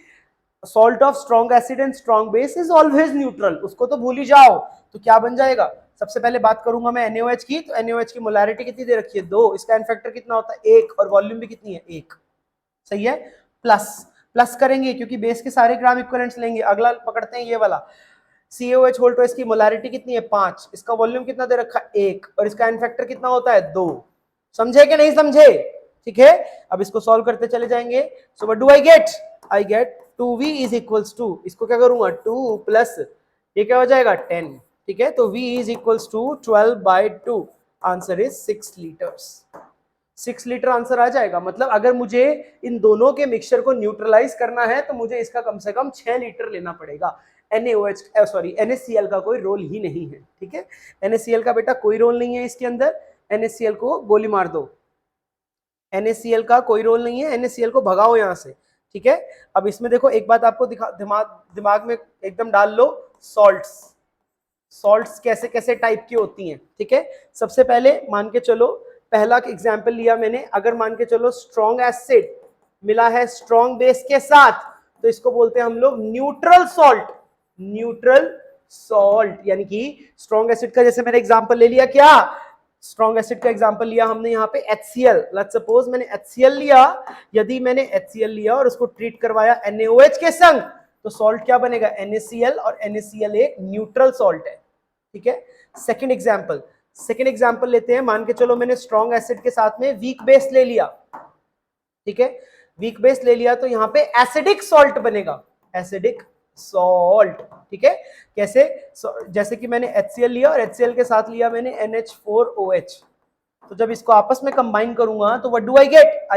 salt of strong acid and strong base is always neutral, उसको तो भूल ही जाओ। तो क्या बन जाएगा, सबसे पहले बात करूंगा मैं NaOH की, तो NaOH की मोलैरिटी कितनी दे रखी है, 2, इसका एन फैक्टर कितना होता है 1, और वॉल्यूम भी कितनी है 1, सही है। प्लस करेंगे क्योंकि बेस के सारे ग्राम इक्विवेलेंट्स लेंगे। अगला पकड़ते हैं ये वाला, CaOH होल ट्वाइस की मोलैरिटी कितनी है 5, इसका वॉल्यूम कितना दे रखा है 1, और इसका एन फैक्टर कितना होता है 2। समझे कि नहीं समझे? ठीक है, अब इसको सॉल्व करते चले जाएंगे। So what do I get 2V is equals to, इसको क्या करूंगा 2 प्लस ये क्या हो जाएगा 10। ठीक है, तो V is equals to 12/2, answer is 6 litres. 6 litre answer आ जाएगा। मतलब अगर मुझे इन दोनों के मिक्सचर को न्यूट्रलाइज करना है तो मुझे इसका कम से कम 6 लीटर लेना पड़ेगा। NaCl का कोई रोल ही नहीं है। ठीक है, NaCl का बेटा कोई रोल नहीं है इसके अंदर, NaCl को गोली मार दो, NaCl का कोई रोल नहीं है, NaCl को भगाओ यहां से। ठीक है, अब इसमें देखो एक बात आपको दिमाग में एकदम डाल लो, सॉल्ट्स। सॉल्ट्स कैसे कैसे टाइप की होती हैं, ठीक है। सबसे पहले मान के चलो, पहला एग्जांपल लिया मैंने, अगर मान के चलो स्ट्रॉन्ग एसिड मिला है स्ट्रॉन्ग बेस के साथ, तो इसको बोलते हैं हम लोग न्यूट्रल सॉल्ट। न्यूट्रल सॉल्ट यानी कि स्ट्रॉन्ग एसिड का जैसे मैंने एग्जांपल ले लिया, क्या स्ट्रॉन्ग एसिड का एग्जांपल लिया हमने यहाँ पे HCl। लेट्स सपोज मैंने HCl लिया, यदि मैंने HCl लिया और उसको ट्रीट करवाया NaOH के संग, तो सॉल्ट क्या बनेगा, NaCl, और NaCl एक न्यूट्रल सॉल्ट है, ठीक है। सेकेंड एग्जांपल लेते हैं, मान के चलो मैंने स्ट्रॉन्ग एसिड के साथ में वीक बेस ले लिया, ठीक है। वीक बेस ले लिया तो यहाँ पे एसिडिक सॉल्ट बनेगा, एसिडिक सॉल्ट, ठीक है। कैसे, जैसे कि मैंने HCl लिया और HCl के साथ लिया मैंने NH4OH, तो जब इसको आपस में कंबाइन करूंगा तो what do I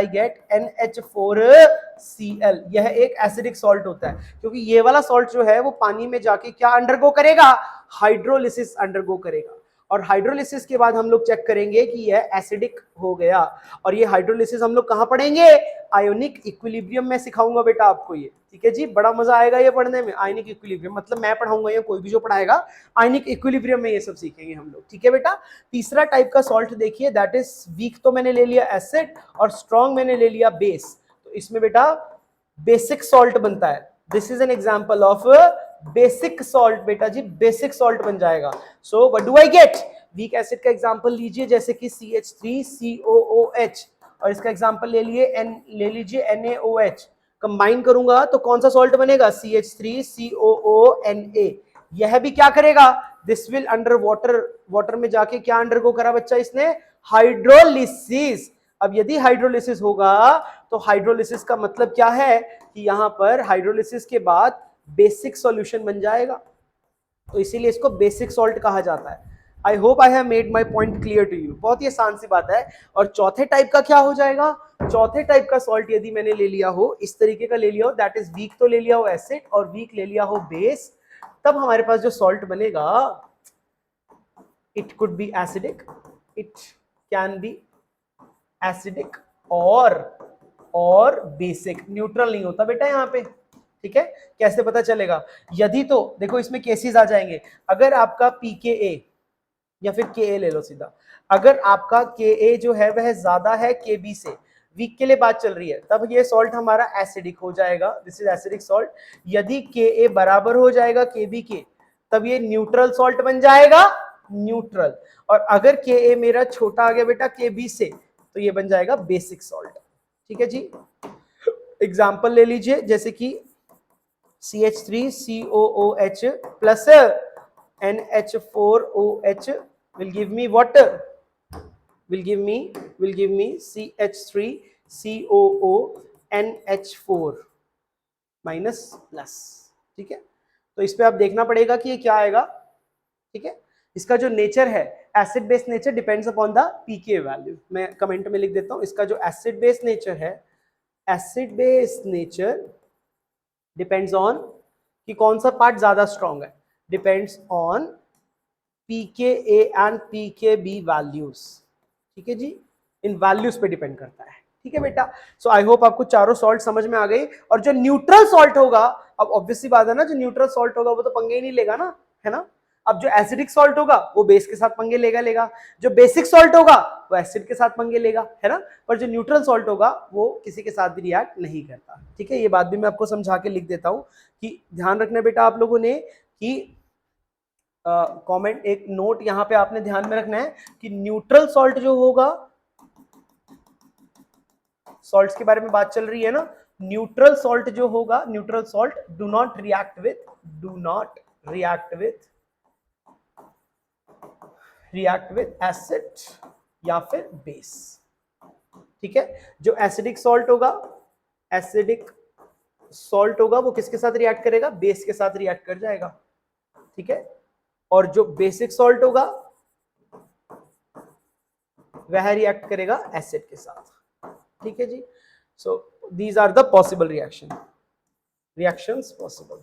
gate NH4Cl। यह एक एसिडिक सॉल्ट होता है, क्योंकि ये वाला सॉल्ट जो है वो पानी में जाके क्या अंडरगो करेगा, हाइड्रोलिसिस अंडरगो करेगा, और हाइड्रोलिसिस के बाद हम लोग चेक करेंगे कि यह एसिडिक हो गया। और ये हाइड्रोलिसिस हम लोग कहां पढ़ेंगे, आयोनिक इक्विलिब्रियम में सिखाऊंगा बेटा आपको ये, ठीक है जी। बड़ा मजा आएगा ये पढ़ने में, आयनिक इक्विलिब्रियम, मतलब मैं पढ़ाऊंगा या कोई भी जो पढ़ाएगा, आयनिक इक्विलिब्रियम में ये सब सीखेंगे हम लोग, ठीक है बेटा। तीसरा टाइप का सॉल्ट देखिए, दैट इज वीक तो मैंने ले लिया एसिड और स्ट्रॉन्ग मैंने ले लिया बेस, तो इसमें बेटा बेसिक सॉल्ट बनता है। This is an example of basic salt बेटा जी, बेसिक सॉल्ट बन जाएगा। सो what do I gate, weak acid का एग्जांपल लीजिए जैसे कि CH3COOH, और इसका एग्जांपल ले लीजिए NaOH, कंबाइन करूंगा तो कौन सा सॉल्ट बनेगा, CH3COONA। यह भी क्या करेगा, दिस विल अंडर वाटर में जाके क्या अंडरगो करा बच्चा इसने, हाइड्रोलिसिस। अब यदि हाइड्रोलिसिस होगा तो हाइड्रोलिसिस का मतलब क्या है कि यहां पर हाइड्रोलिसिस के बाद बेसिक सॉल्यूशन बन जाएगा, तो इसीलिए इसको बेसिक सॉल्ट कहा जाता है। I hope I have made my point clear to you, बहुत ही आसान सी बात है। और चौथे टाइप का क्या हो जाएगा, चौथे टाइप का सॉल्ट यदि मैंने ले लिया हो, इस तरीके का ले लिया हो, दैट इज वीक तो ले लिया हो एसिड और वीक ले लिया हो बेस, तब हमारे पास जो सॉल्ट बनेगा, it could B acidic, it can B acidic और बेसिक, न्यूट्रल नहीं होता बेटा यहाँ पे, ठीक है। कैसे पता चलेगा, यदि तो देखो इसमें केसेस आ जाएंगे, अगर आपका pKa या फिर Ka ले लो सीधा, अगर आपका Ka जो है वह ज्यादा है Kb से, वीक के लिए बात चल रही है, तब ये सॉल्ट हमारा एसिडिक हो जाएगा, दिस इज एसिडिक सॉल्ट। यदि Ka बराबर हो जाएगा Kb के, तब ये न्यूट्रल सॉल्ट बन जाएगा, न्यूट्रल। और अगर Ka मेरा छोटा आ गया बेटा Kb से, तो ये बन जाएगा बेसिक सॉल्ट, ठीक है जी। एग्जाम्पल ले लीजिए जैसे कि CH3COOH plus NH4OH will give me what, will give me CH3COONH4 minus plus, ठीक है। तो इस पे आप देखना पड़ेगा कि ये क्या आएगा, ठीक है। इसका जो नेचर है, acid base nature depends upon the pK value, मैं कमेंट में लिख देता हूं, इसका जो एसिड बेस नेचर है, acid base nature depends on कि कौन सा पार्ट ज्यादा स्ट्रॉन्ग है, depends on pKa and pKb values, ठीक है जी, इन वैल्यूज पे डिपेंड करता है, ठीक है बेटा। सो आई होप आपको चारों सॉल्ट समझ में आ गई। और जो न्यूट्रल सॉल्ट होगा, अब ऑब्वियसली बात है ना, जो न्यूट्रल सॉल्ट होगा वो तो पंगे ही नहीं लेगा ना, है ना। अब जो एसिडिक सॉल्ट होगा वो बेस के साथ पंगे लेगा, जो बेसिक सॉल्ट होगा वो एसिड के साथ पंगे लेगा, है ना। पर जो न्यूट्रल सॉल्ट होगा वो किसी के साथ भी रिएक्ट नहीं करता, ठीक है। ये बात भी मैं आपको समझा के लिख देता हूं कि ध्यान रखना बेटा आप लोगों ने कि कमेंट, एक नोट यहां पे आपने ध्यान में रखना है कि न्यूट्रल सॉल्ट जो होगा, सॉल्ट्स के बारे में बात चल रही है ना, न्यूट्रल सॉल्ट जो होगा, neutral salt do not react with acid या फिर बेस, ठीक है। जो एसिडिक सॉल्ट होगा वो किसके साथ रिएक्ट करेगा, बेस के साथ रिएक्ट कर जाएगा, ठीक है। और जो बेसिक सॉल्ट होगा वह रिएक्ट करेगा एसिड के साथ, ठीक है जी। So these are the possible reactions possible,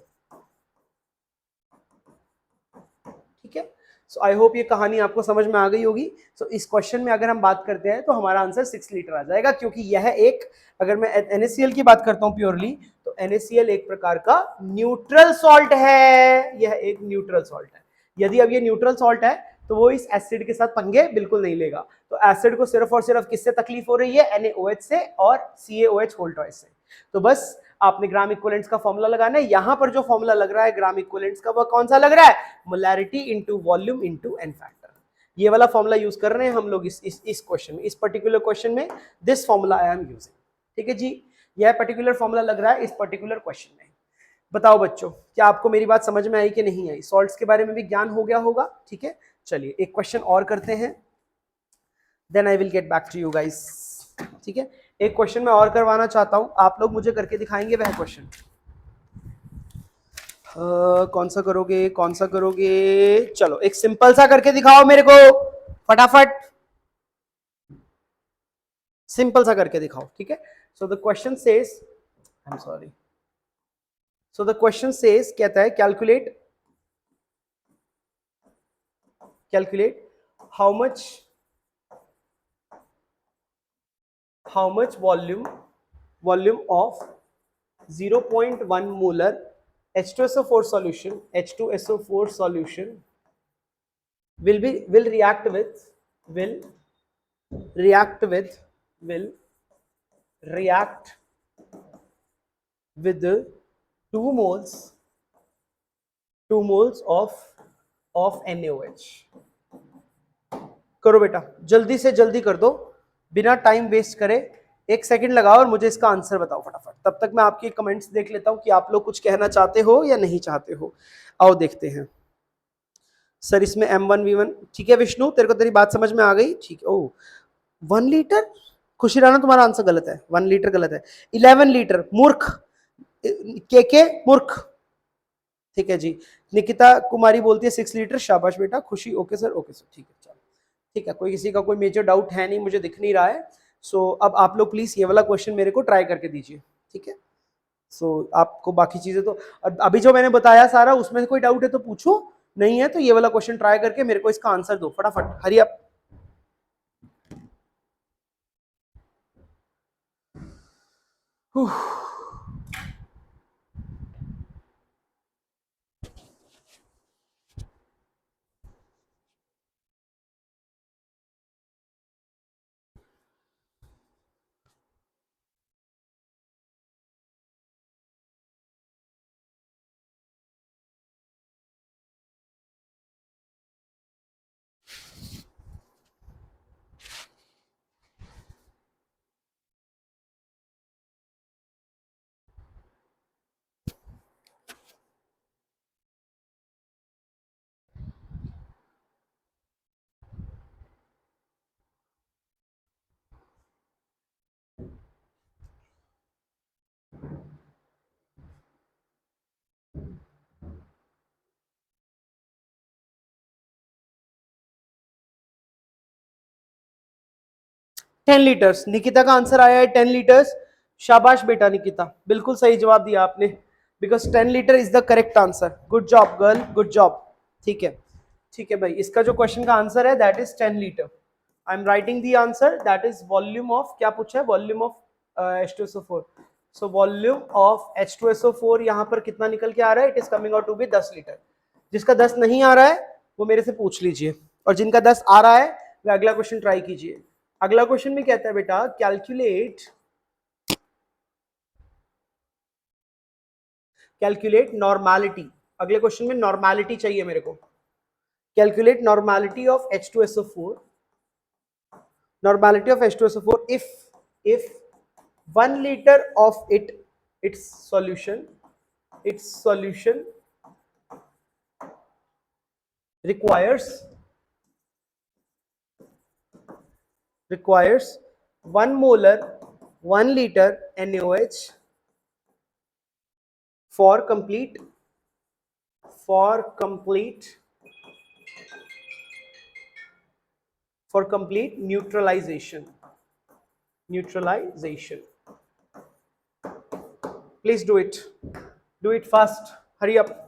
ठीक है। सो आई होप ये कहानी आपको समझ में आ गई होगी। सो इस क्वेश्चन में अगर हम बात करते हैं तो हमारा आंसर 6 लीटर आ जाएगा, क्योंकि यह एक, अगर मैं NaCl की बात करता हूं प्योरली, तो NaCl एक प्रकार का न्यूट्रल सॉल्ट है। यह एक न्यूट्रल सॉल्ट है। यदि अब ये न्यूट्रल सॉल्ट है तो वो इस एसिड के साथ पंगे बिल्कुल नहीं लेगा। तो एसिड को सिर्फ और सिर्फ किससे तकलीफ हो रही है? NaOH से और CaOH होल ट्वाइस से। तो बस आपने ग्राम इक्विवेलेंट्स का फॉर्मूला लगाना है। यहां पर जो फॉर्मूला लग रहा है ग्राम इक्विवेलेंट्स का, वो कौन सा लग रहा है? Molarity into volume into n factor. ये वाला फॉर्मूला यूज कर रहे हैं हम लोग इस क्वेश्चन में, इस पर्टिकुलर क्वेश्चन में this formula I am using. ठीक है जी, यह पर्टिकुलर फॉर्मूला लग रहा है इस पर्टिकुलर क्वेश्चन में। बताओ बच्चों, क्या आपको मेरी बात समझ में आई कि नहीं आई? सॉल्ट्स के बारे में भी ज्ञान हो गया होगा। ठीक है, चलिए एक क्वेश्चन और करते हैं, then I will get back to you guys. ठीक है, एक क्वेश्चन मैं और करवाना चाहता हूं, आप लोग मुझे करके दिखाएंगे वह क्वेश्चन। कौन सा करोगे, कौन सा करोगे? चलो एक सिंपल सा करके दिखाओ मेरे को, फटाफट सिंपल सा करके दिखाओ। ठीक है, सो the question says, I am sorry, so the question says, कहता है calculate calculate how much volume of 0.1 molar H2SO4 solution will react with will react with 2 moles of NaOH। करो बेटा, जल्दी से जल्दी कर दो, बिना टाइम वेस्ट करे। 1 सेकंड लगाओ और मुझे इसका आंसर बताओ फटाफट। तब तक मैं आपके कमेंट्स देख लेता हूं कि आप लोग कुछ कहना चाहते हो या नहीं चाहते हो। आओ देखते हैं। सर इसमें M1V1, ठीक है विष्णु, तेरे को तेरी बात समझ में आ गई। ठीक है, ओ 1 लीटर, खुशी राणा तुम्हारा आंसर गलत है, 1 लीटर गलत है, 11 लीटर, मूर्ख, के मूर्ख। ठीक है जी, निकिता कुमारी बोलती है 6 लीटर, शाबाश बेटा। खुशी ओके सर, ओके सर, ठीक है चलो, ठीक है, कोई किसी का कोई मेजर डाउट है नहीं, मुझे दिख नहीं रहा है। सो अब आप लोग प्लीज ये वाला क्वेश्चन मेरे को ट्राई करके दीजिए। ठीक है, सो आपको बाकी चीजें तो अभी जो मैंने बताया सारा, उसमें कोई डाउट है तो पूछो, नहीं है तो ये वाला क्वेश्चन ट्राई करके मेरे को इसका आंसर दो फटाफट, hurry up. Whew. 10 litres, Nikita का आंसर आया है 10 लीटर्स। शाबाश बेटा निकिता, बिल्कुल सही जवाब दिया आपने, because 10 litre is the correct answer. Good job girl, good job. ठीक है, ठीक है भाई, इसका जो क्वेश्चन का आंसर है that is 10 litre. I am writing the answer, that is volume of, क्या पूछा है? Volume of H2SO4। So volume of H2SO4 यहाँ पर कितना निकल के आ रहा है? It is coming out to be 10 litre. जिसका 10 नहीं आ रहा है वो मेरे से पूछ लीजिए, और जिनका 10 आ रहा है वो अगला क्वेश्चन ट्राई कीजिए। अगला क्वेश्चन में कहता है बेटा कैलकुलेट नॉर्मैलिटी। अगले क्वेश्चन में नॉर्मैलिटी चाहिए मेरे को। Calculate normality of H2SO4, normality of H2SO4 if 1 liter of its solution requires 1 molar 1 liter NaOH for complete neutralization. Please do it fast, hurry up.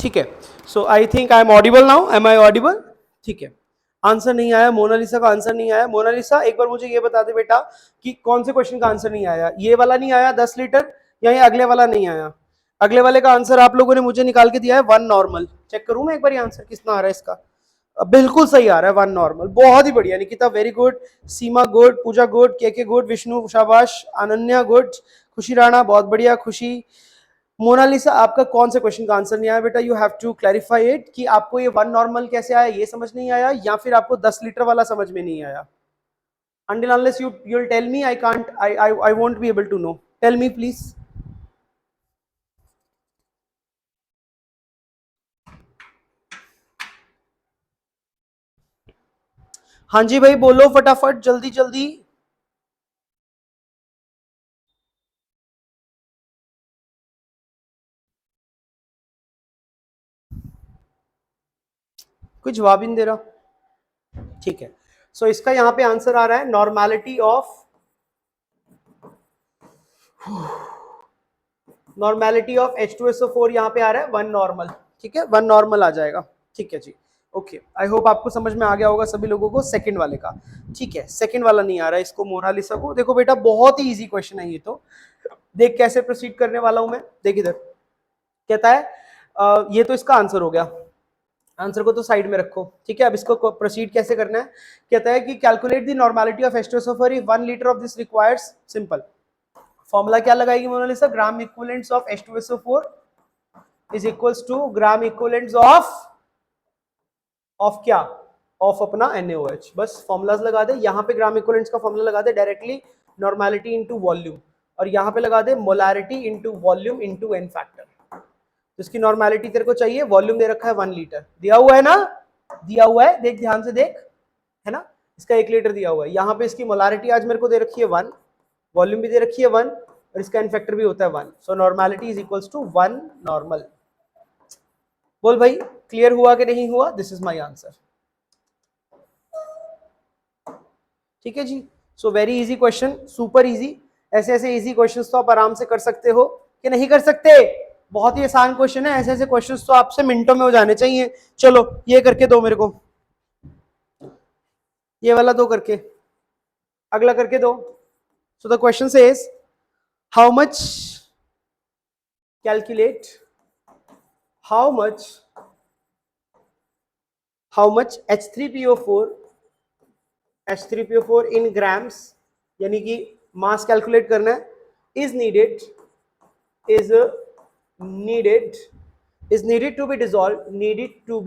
ठीक है, so I think I am audible now, am I audible? ठीक है, answer नहीं आया, Mona Lisa का answer नहीं आया। Mona Lisa एक बार मुझे ये बता दे बेटा कि कौन से क्वेश्चन का आंसर नहीं आया, ये वाला नहीं आया 10 लीटर, या ये अगले वाला नहीं आया? अगले वाले का आंसर आप लोगों ने मुझे निकाल के दिया है 1 नॉर्मल। चेक करूं मैं एक बार ये आंसर कितना आ रहा है इसका? बिल्कुल सही आ रहा है 1 नॉर्मल, बहुत ही बढ़िया। निकिता वेरी गुड, सीमा गुड, पूजा गुड, के गुड, विष्णु शाबाश, अनन्या गुड, खुशी राणा बहुत बढ़िया, खुशी। मोनालिसा आपका कौन से क्वेश्चन का आंसर नहीं आया बेटा? You have to clarify it कि आपको ये 1 नॉर्मल कैसे आया, ये समझ नहीं आया, या फिर आपको 10 लीटर वाला समझ में नहीं आया? Until unless you'll tell me, I can't, I won't be able to know. Tell me please. हाँ जी भाई बोलो फटाफट, जल्दी जल्दी। कोई जवाब ही नहीं दे रहा। ठीक है, सो इसका यहां पे आंसर आ रहा है नॉर्मेलिटी ऑफ H2SO4 यहाँ पे आ रहा है 1 नॉर्मल। ठीक है, 1 नॉर्मल आ जाएगा। ठीक है जी, ओके, आई होप आपको समझ में आ गया होगा सभी लोगों को सेकंड वाले का। ठीक है, सेकंड वाला नहीं आ रहा है इसको, मोनालिसा को। देखो बेटा बहुत ही इजी क्वेश्चन है ये तो, देख कैसे प्रोसीड करने वाला हूं मैं। देख इधर कहता है ये तो इसका आंसर हो गया, आंसर को तो साइड में रखो। ठीक है, अब इसको प्रोसीड कैसे करना है? कहता है कि calculate the normality of H2SO4 if 1 litre of this requires, simple formula क्या लगाएगी Monalisa? Gram equivalents of H2SO4 is equals to gram equivalents of क्या? ऑफ अपना NaOH। बस फॉर्मुलाज लगा दे, यहाँ पे ग्राम इक्विवेलेंट्स का फॉर्मूला लगा दे डायरेक्टली, नॉर्मेलिटी इनटू वॉल्यूम, और यहाँ पे लगा दे molarity into volume into n factor. तो इसकी नॉर्मेलिटी तेरे को चाहिए, वॉल्यूम दे रखा है 1 लीटर, दिया हुआ है ना, दिया हुआ है, देख ध्यान से देख, है ना, इसका 1 लीटर दिया हुआ है। यहाँ पे इसकी मोलारिटी आज मेरे को दे रखी है 1, वॉल्यूम भी दे रखी है 1, और इसका इनफेक्टर भी होता है 1। So normality is equals to 1 normal. बोल भाई क्लियर हुआ कि नहीं हुआ? This is my answer. ठीक है जी, so very easy question, super easy. ऐसे ऐसे इजी क्वेश्चंस तो आप आराम से कर सकते हो कि नहीं कर सकते? बहुत ही आसान क्वेश्चन है, ऐसे ऐसे क्वेश्चंस तो आपसे मिनटों में हो जाने चाहिए। चलो ये करके दो मेरे को, ये वाला दो करके, अगला करके दो। सो the question says how much, calculate how much H3PO4 in grams, यानी कि मास कैलकुलेट करना है, is needed is needed is needed to be dissolved needed to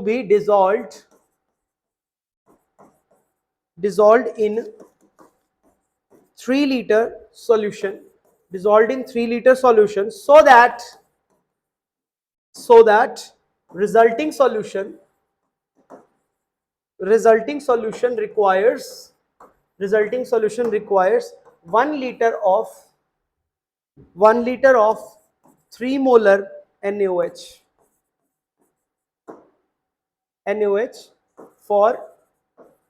be dissolved in 3 liter solution, dissolved in 3 liter solution, so that resulting solution requires 1 liter of 3 molar NaOH for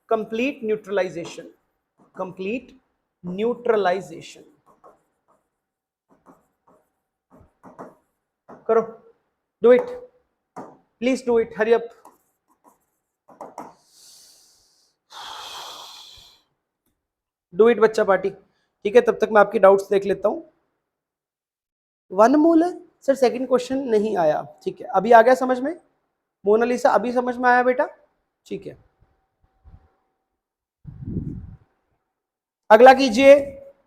complete neutralization. करो, do it, please do it, hurry up. Do it बच्चा party. ठीक है, तब तक मैं आपकी doubts देख लेता हूं। 1 मोलर सर, सेकंड क्वेश्चन नहीं आया। ठीक है, अभी आ गया समझ में? मोनालिसा अभी समझ में आया बेटा? ठीक है, अगला कीजिए,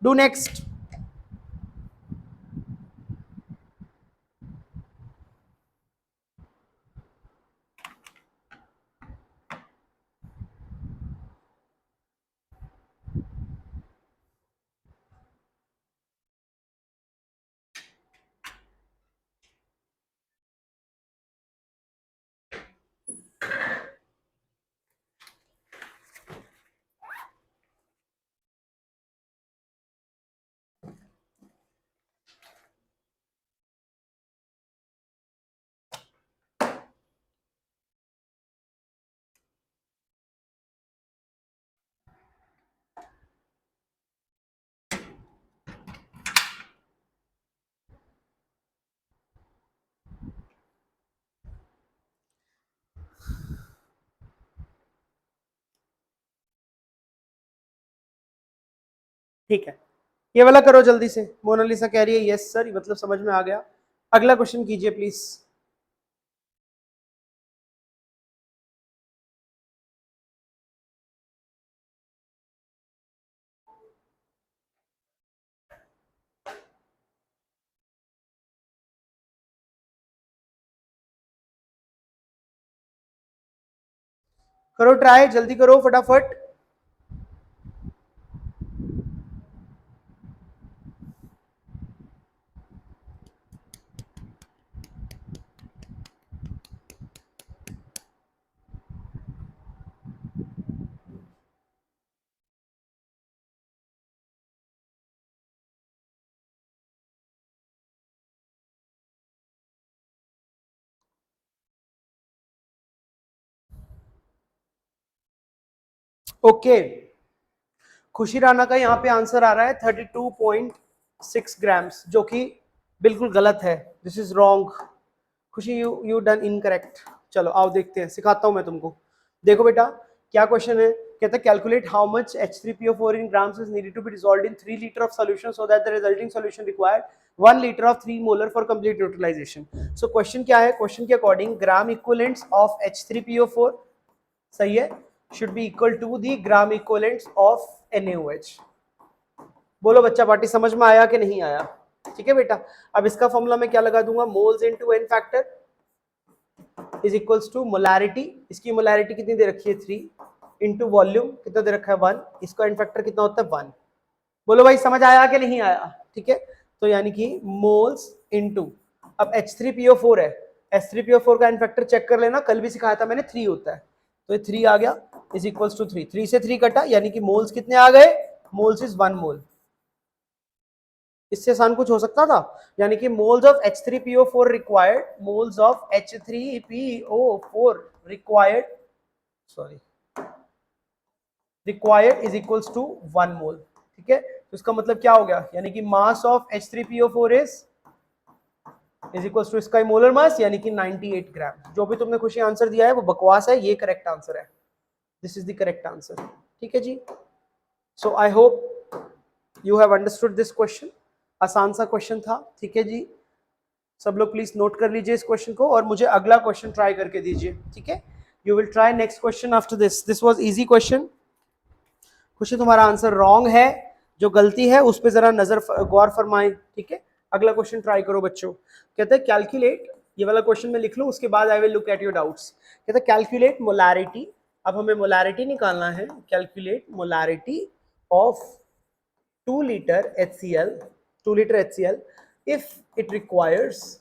डू नेक्स्ट। ठीक है, ये वाला करो जल्दी से। मोनालिसा कह रही है यस सर, मतलब समझ में आ गया। अगला क्वेश्चन कीजिए प्लीज। करो ट्राई, जल्दी करो फटाफट। ओके, खुशी राणा का यहाँ पे आंसर आ रहा है 32.6 ग्राम्स, जो कि बिल्कुल गलत है। This is wrong. खुशी, यू डन इनकरेक्ट। चलो आओ देखते हैं, सिखाता हूं मैं तुमको। देखो बेटा, क्या क्वेश्चन है, कहता है calculate how much H3PO4 in grams is needed to be dissolved in 3 litre of solution so that the resulting solution required 1 litre of 3 molar for complete neutralisation. So question क्या है, क्वेश्चन के according gram equivalents of H3PO4, सही है, should be equal to the gram equivalents of NaOH। बोलो बच्चा party, समझ में आया कि नहीं आया? ठीक है बेटा, अब इसका फॉर्मूला मैं क्या लगा दूंगा, moles into n factor is equals to molarity. इसकी मोलैरिटी कितनी दे रखी है 3 इंटू वॉल्यूम कितना दे रखा है 1, इसका एन फैक्टर कितना होता है 1। बोलो भाई समझ आया कि नहीं आया? ठीक है, तो यानी कि मोल्स इनटू, अब H3PO4 है, H3PO4 का एन फैक्टर चेक कर लेना, कल भी सिखाया था मैंने, 3 होता है, तो ये 3 आ गया इज इक्वल्स टू 3, 3 से 3 कटा, यानी कि मोल्स कितने आ गए, मोल्स इज 1 मोल। इससे आसान कुछ हो सकता था? यानी कि moles of H3PO4 required, moles of H3PO4 required, sorry, required is equals to 1 mole. ठीक है, तो इसका मतलब क्या हो गया, यानी कि mass of H3PO4 is equals to इसका मोलर मास, यानी कि 98 ग्राम। जो भी तुमने खुशी आंसर दिया है वो बकवास है, ये करेक्ट आंसर है। This is the correct answer. ठीक है जी, so I hope you have understood this question. आसान सा क्वेश्चन था। ठीक है जी, सब लोग प्लीज नोट कर लीजिए इस क्वेश्चन को और मुझे अगला क्वेश्चन ट्राई करके दीजिए। ठीक है, you will try next question after this. This was easy question. खुशी तुम्हारा आंसर रॉन्ग है, जो गलती है उस पर जरा नजर गौर फरमाएं। ठीक है, अगला क्वेश्चन ट्राई करो बच्चों। कहते हैं कैलकुलेट, ये वाला क्वेश्चन मैं लिख लूं उसके बाद I will look at your doubts. कहते हैं कैलकुलेट मोलैरिटी, अब हमें मोलैरिटी निकालना है। Calculate molarity of 2 litre HCl, 2 litre HCl if it requires,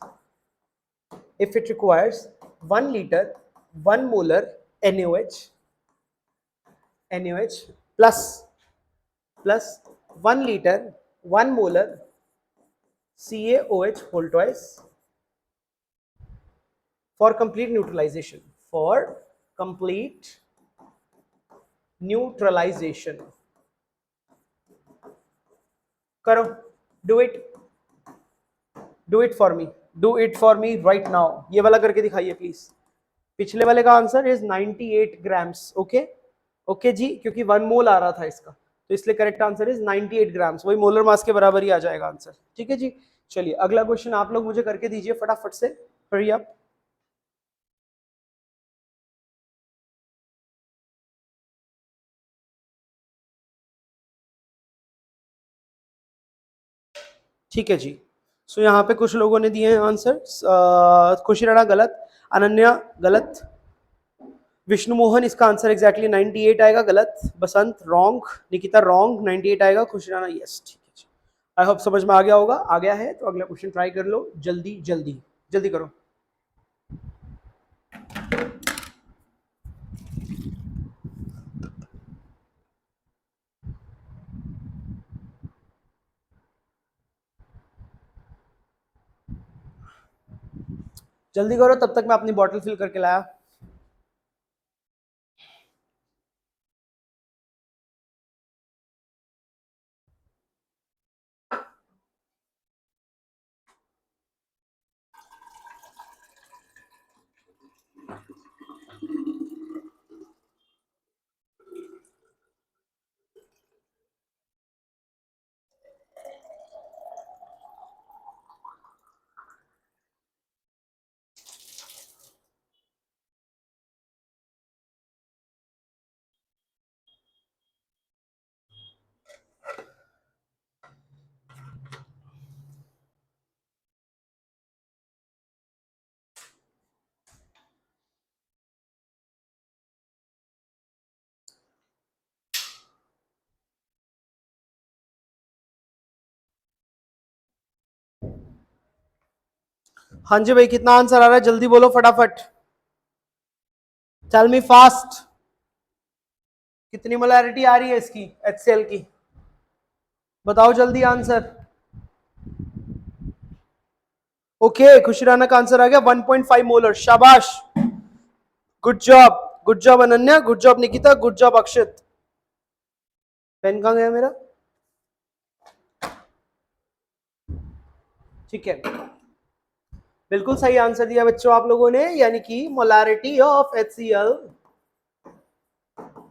if it requires 1 liter 1 molar NaOH, NaOH plus 1 liter 1 molar CaOH whole twice for complete neutralization, for complete neutralization। करो, do it, do it for me, do it for me right now. ये वाला करके दिखाइए please. पिछले वाले का answer is 98 grams. Okay, okay जी, क्योंकि 1 मोल आ रहा था इसका, तो इसलिए करेक्ट आंसर इज 98 ग्राम्स, वही मोलर मास के बराबर ही आ जाएगा आंसर। ठीक है जी, चलिए अगला क्वेश्चन आप लोग मुझे करके दीजिए फटाफट से, हरी अप। ठीक है जी, सो यहाँ पे कुछ लोगों ने दिए हैं आंसर। खुशी राणा गलत, अनन्या गलत, विष्णु मोहन इसका आंसर एग्जैक्टली 98 आएगा, गलत। बसंत रॉन्ग, निकिता रॉन्ग, 98 आएगा। खुशी राणा यस। ठीक है, आई होप समझ में आ गया होगा। आ गया है तो अगला क्वेश्चन ट्राई कर लो, जल्दी जल्दी जल्दी करो। जल्दी करो, तब तक मैं अपनी बॉटल फिल करके लाया। हाँ जी भाई, कितना आंसर आ रहा है जल्दी बोलो फटाफट, टेल मी फास्ट। कितनी मोलैरिटी आ रही है इसकी HCl की, बताओ जल्दी आंसर। ओके, खुशी राणा का आंसर आ गया 1.5 मोलर, शाबाश, good job, good job Ananya, good job Nikita, good job Akshit. Pen कहाँ गया मेरा? ठीक है, बिल्कुल सही आंसर दिया बच्चों आप लोगों ने, यानी कि molarity of HCl,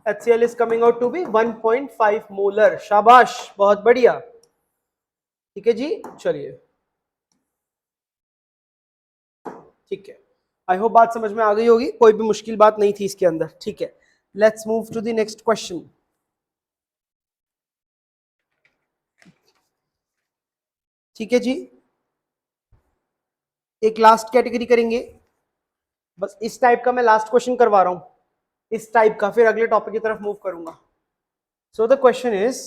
HCl is coming out to be 1.5 molar, शाबाश, बहुत बढ़िया। ठीक है जी, चलिए, ठीक है, आई होप बात समझ में आ गई होगी, कोई भी मुश्किल बात नहीं थी इसके अंदर। ठीक है, let's move to the next question. ठीक है जी, एक लास्ट कैटेगरी करेंगे, बस इस टाइप का मैं लास्ट क्वेश्चन करवा रहा हूं, इस टाइप का, फिर अगले टॉपिक की तरफ मूव करूंगा। सो the question is,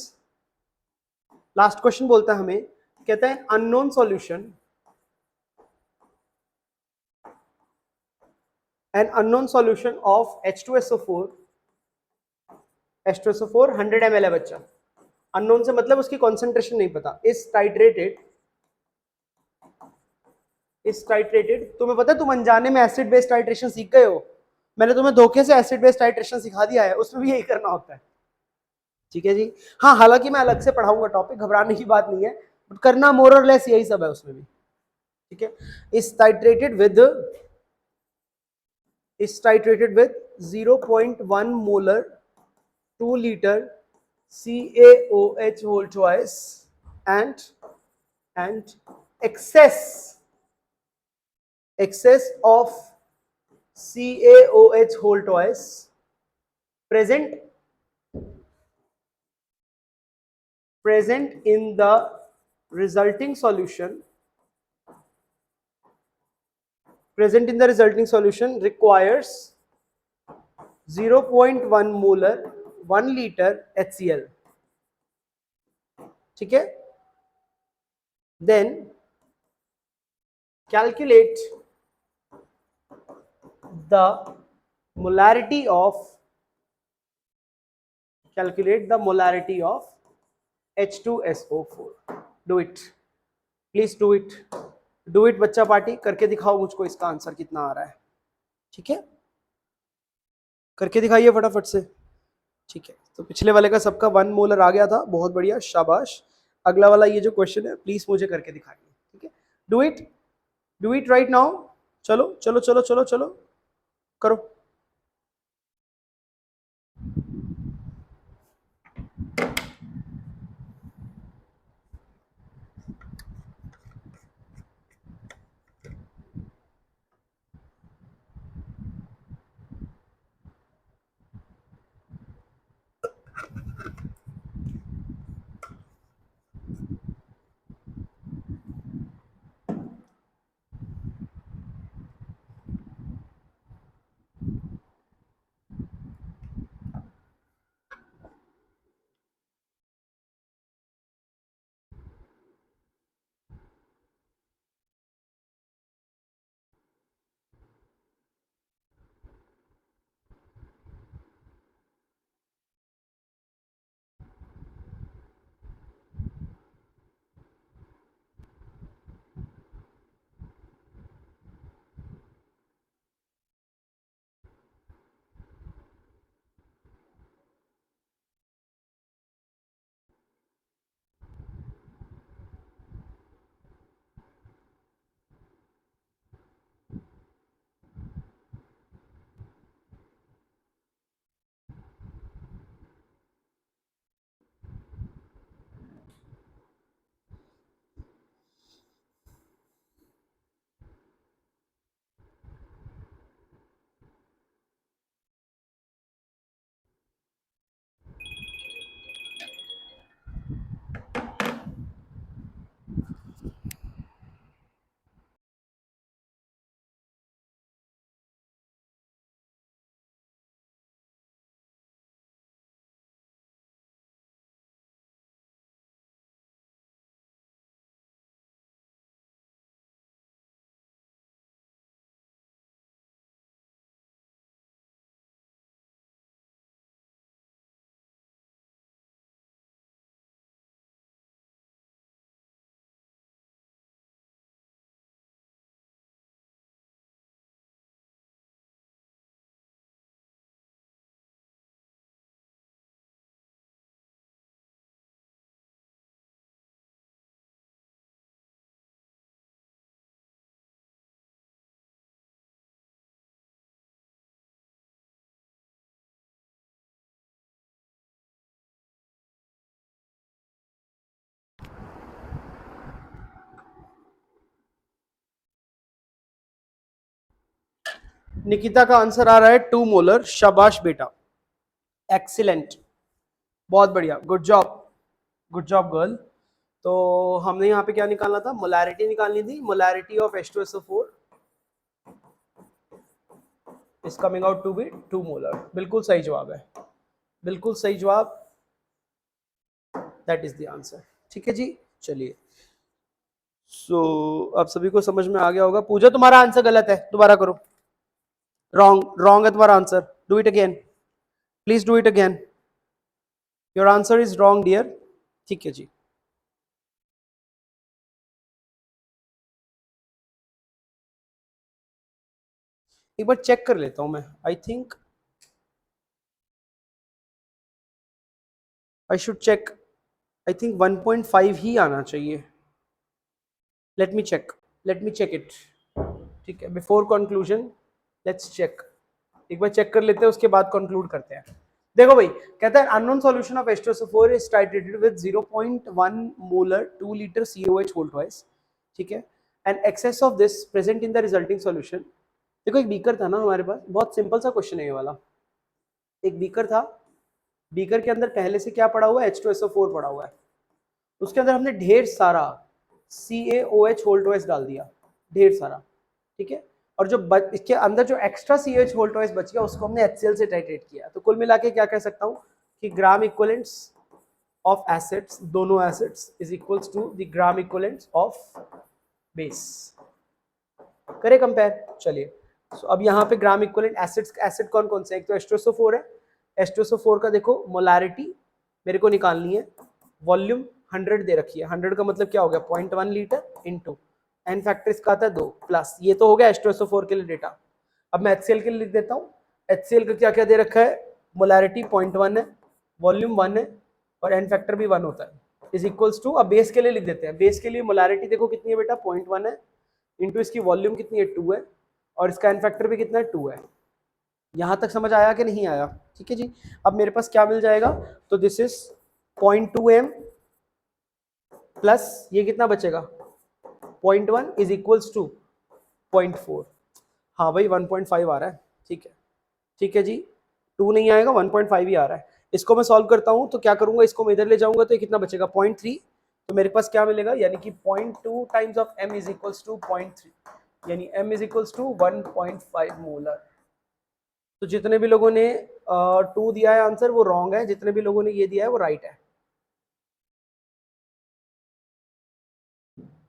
last question बोलता है हमें, कहता है unknown solution, an unknown solution of H2SO4, H2SO4 100 ml है बच्चा, अननोन से मतलब उसकी कॉन्सेंट्रेशन नहीं पता, इस टाइट्रेटेड, इस टाइट्रेटेड, तुम्हें पता है तुम अनजाने में एसिड बेस्ड टाइट्रेशन सीख गए हो, मैंने तुम्हें धोखे से एसिड बेस्ड टाइट्रेशन सिखा दिया है, उसमें भी यही करना होता है। ठीक है जी, हाँ, हालांकि मैं अलग से पढ़ाऊंगा टॉपिक, घबराने की बात नहीं है, बट करना मोर और लेस यही सब है उसमें भी। ठीक है, इस titrated with, is titrated with 0.1 molar 2 liter CaOH whole twice, and excess of CaOH whole twice present in the resulting solution, requires 0.1 molar 1 liter HCl। ठीक है, then calculate the molarity of H2SO4। do it, please do it, do it बच्चा party, करके दिखाओ मुझको इसका answer कितना आ रहा है। ठीक है, करके दिखाइए फटाफट से। ठीक है, तो पिछले वाले का सबका 1 मोलर आ गया था, बहुत बढ़िया, शाबाश। अगला वाला ये जो क्वेश्चन है प्लीज मुझे करके दिखाइए। ठीक है, do it, do it right now, चलो चलो चलो चलो चलो करो। निकिता का आंसर आ रहा है 2 मोलर। शाबाश बेटा, एक्सीलेंट, बहुत बढ़िया, good job, good job girl. तो हमने यहाँ पे क्या निकालना था, मोलैरिटी निकालनी थी। Molarity of H2SO4 is coming out to be 2 molar. बिल्कुल सही जवाब है, बिल्कुल सही जवाब, दैट इज द आंसर। ठीक है जी, चलिए। आप सभी को समझ में आ गया होगा। पूजा तुम्हारा आंसर गलत है, दोबारा करो। रॉन्ग, रॉन्ग है तुम्हारा answer, do it again, please do it again, your answer is wrong dear. ठीक है जी। एक बार चेक कर लेता हूं मैं, I think I should check, I think 1.5 ही आना चाहिए। Let me check, let me check it. ठीक है, बिफोर कंक्लूजन लेट्स चेक, एक बार चेक कर लेते हैं, उसके बाद कंक्लूड करते हैं। देखो भाई, कहता है unknown solution of H2SO4 is titrated with 0.1 molar 2 litre COH whole twice. ठीक है, and excess of this present in the resulting solution. देखो एक बीकर था ना हमारे पास, बहुत सिंपल सा क्वेश्चन है ये वाला। एक बीकर था, बीकर के अंदर पहले से क्या पड़ा हुआ है, H2SO4 पड़ा हुआ है। उसके अंदर हमने ढेर सारा CaOH होल ट्वाइस डाल दिया, ढेर सारा। ठीक है, और जो इसके अंदर जो एक्स्ट्रा CH होल ट्वाइस बच गया उसको हमने HCl से टाइट्रेट किया। तो कुल मिला के क्या कह सकता हूँ कि ग्राम इक्विवेलेंट्स ऑफ एसिड्स, दोनों acids is equals to the gram equivalents of base. करे कंपेयर, चलिए। so, अब यहाँ पे ग्राम इक्विवेलेंट एसिड्स, एसिड कौन कौन से, एक तो H2SO4 है। H2SO4 का देखो मोलैरिटी मेरे को निकालनी है, वॉल्यूम 100 दे रखी है। 100 का मतलब क्या हो गया, 0.1 लीटर इंटू एन फैक्टर इसका आता है 2 प्लस, ये तो हो गया H2SO4 के लिए डेटा। अब मैं HCl के लिए लिख देता हूँ। HCl का क्या क्या दे रखा है, मोलैरिटी 0.1 है, वॉल्यूम 1 है, और एन फैक्टर भी 1 होता है, इज इक्वल्स टू, अब बेस के लिए लिख देते हैं। बेस के लिए मोलैरिटी देखो कितनी है बेटा, 0.1 है, इंटू इसकी वॉल्यूम कितनी है 2 है, और इसका एन फैक्टर भी कितना है 2 है। यहां तक समझ आया कि नहीं आया? ठीक है जी। अब मेरे पास क्या मिल जाएगा, तो दिस इज 0.2 m प्लस ये कितना बचेगा 0.1 इज इक्वल्स टू 0.4। हाँ भाई 1.5 आ रहा है, ठीक है, ठीक है जी। 2 नहीं आएगा, 1.5 ही आ रहा है। इसको मैं सॉल्व करता हूं तो क्या करूंगा, इसको मैं इधर ले जाऊंगा तो ये कितना बचेगा 0.3। तो मेरे पास क्या मिलेगा, यानी कि 0.2 times of m is equals to 0.3, यानी m is equals to 1.5 molar. तो जितने भी लोगों ने 2 दिया है आंसर वो रॉन्ग है, जितने भी लोगों ने ये दिया है वो राइट है।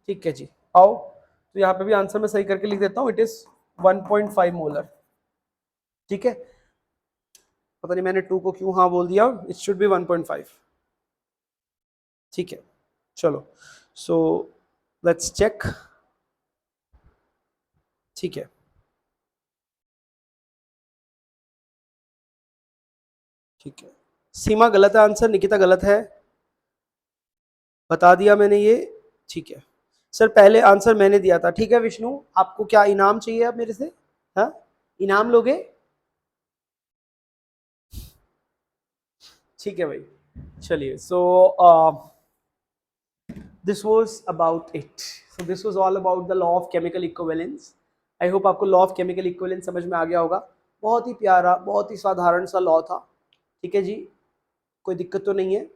ठीक है जी, आओ। तो यहाँ पे भी आंसर मैं सही करके लिख देता हूँ, इट इज 1.5 मोलर। ठीक है, पता नहीं मैंने 2 को क्यों हाँ बोल दिया, इट शुड बी 1.5। ठीक है, चलो, सो लेट्स चेक। ठीक है, ठीक है, सीमा गलत है आंसर, निकिता गलत है, बता दिया मैंने ये। ठीक है सर, पहले आंसर मैंने दिया था। ठीक है विष्णु, आपको क्या इनाम चाहिए आप मेरे से, हाँ इनाम लोगे? ठीक है भाई, चलिए। This was about it. So this was all about the law of chemical equivalence. I hope आपको लॉ ऑफ केमिकल इक्विवेलेंस समझ में आ गया होगा। बहुत ही प्यारा, बहुत ही साधारण सा लॉ था। ठीक है जी, कोई दिक्कत तो नहीं है।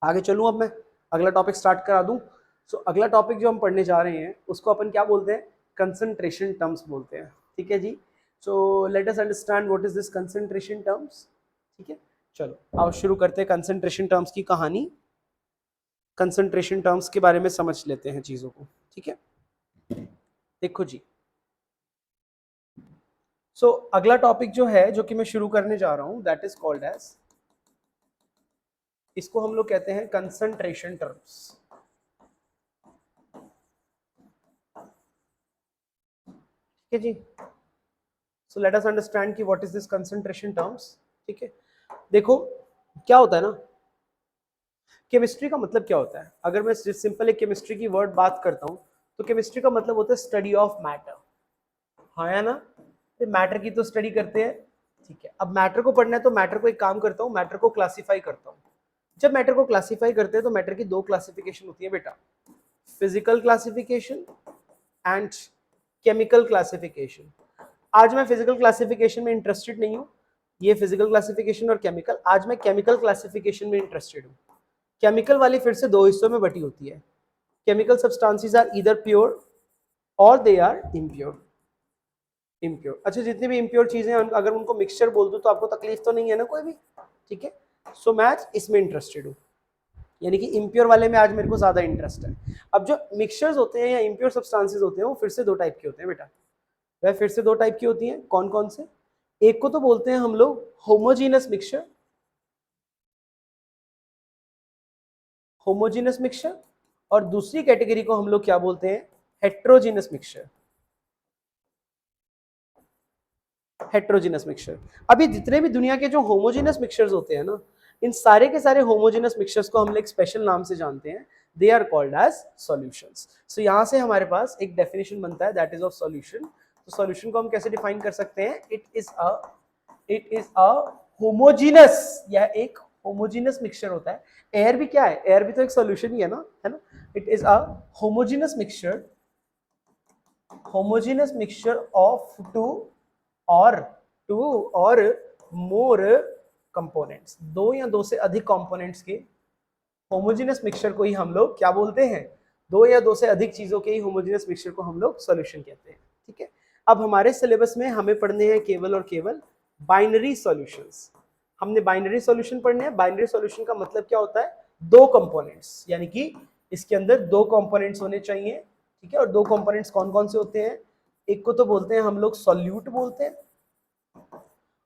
आगे चलूँ अब मैं, अगला टॉपिक स्टार्ट करा दूँ। अगला टॉपिक जो हम पढ़ने जा रहे हैं उसको अपन क्या बोलते हैं, कंसंट्रेशन टर्म्स बोलते हैं। ठीक है जी, so let us understand what is this concentration terms. ठीक है, चलो आओ शुरू करते हैं कंसंट्रेशन टर्म्स की कहानी। कंसंट्रेशन टर्म्स के बारे में समझ लेते हैं चीज़ों को। ठीक है, देखो जी। अगला टॉपिक जो है, जो कि मैं शुरू करने जा रहा हूं, दैट इज कॉल्ड एज, इसको हम लोग कहते हैं कंसंट्रेशन टर्म्स। ठीक है जी, सो लेट अस अंडरस्टैंड कि what is this concentration terms. ठीक है, देखो क्या होता है ना, केमिस्ट्री का मतलब क्या होता है, अगर मैं सिंपल एक केमिस्ट्री की वर्ड बात करता हूं तो केमिस्ट्री का मतलब होता है स्टडी ऑफ मैटर। हाँ या ना, मैटर की तो स्टडी करते हैं। ठीक है, अब मैटर को पढ़ना है तो मैटर को एक काम करता हूँ, मैटर को क्लासिफाई करता हूँ। जब मैटर को क्लासिफाई करते हैं तो मैटर की 2 क्लासिफिकेशन होती है बेटा, physical classification and chemical classification. आज मैं फिजिकल क्लासिफिकेशन में इंटरेस्टेड नहीं हूँ, ये फिजिकल क्लासिफिकेशन और केमिकल, आज मैं केमिकल क्लासिफिकेशन में इंटरेस्टेड हूँ। केमिकल वाली फिर से दो हिस्सों में बटी होती है। Chemical substances are either pure or they are impure. Impure, अच्छा जितनी भी इम्प्योर चीजें अगर उनको मिक्सचर बोल दूं तो आपको तकलीफ तो नहीं है ना कोई भी, ठीक है। सो मैं इसमें इंटरेस्टेड हूँ, यानी कि इम्प्योर वाले में आज मेरे को ज्यादा इंटरेस्ट है। अब जो मिक्सचर्स होते हैं या इम्प्योर सब्सटेंसेस होते हैं वो फिर से दो टाइप के होते हैं बेटा। वह फिर से दो टाइप की होती हैं, कौन कौन से? एक को तो बोलते हैं हम लोग होमोजीनस मिक्सचर, होमोजीनस मिक्सचर, और दूसरी कैटेगरी को हम लोग क्या बोलते हैं? Heterogeneous mixture. Heterogeneous mixture. अभी जितने भी दुनिया के जो होमोजीनस मिक्सचर्स होते हैं ना, इन सारे के सारे होमोजीनस मिक्सचर्स को हम लोग एक स्पेशल नाम से जानते हैं, they are called as solutions. सो यहां से हमारे पास एक डेफिनेशन बनता है, दैट इज ऑफ सॉल्यूशन। तो सॉल्यूशन को हम कैसे डिफाइन कर सकते हैं? इट इज अ होमोजीनस, यह एक होमोजीनस मिक्सचर होता है। एयर भी क्या है? एयर भी तो एक सॉल्यूशन ही है ना? It is a homogeneous mixture, homogeneous mixture of और टू और मोर कंपोनेंट्स, दो या दो से अधिक कंपोनेंट्स के होमोजेनस मिक्सचर को ही हम लोग क्या बोलते हैं? दो या दो से अधिक चीजों के ही होमोजेनस मिक्सचर को हम लोग सॉल्यूशन कहते हैं, ठीक है। अब हमारे सिलेबस में हमें पढ़ने हैं केवल और केवल बाइनरी सॉल्यूशंस। हमने बाइनरी सॉल्यूशन पढ़ने हैं। बाइनरी सॉल्यूशन का मतलब क्या होता है? दो कंपोनेंट्स, यानी कि इसके अंदर दो कंपोनेंट्स होने चाहिए, ठीक है। और दो कंपोनेंट्स कौन कौन से होते हैं? एक को तो बोलते हैं हम लोग सॉल्यूट बोलते हैं,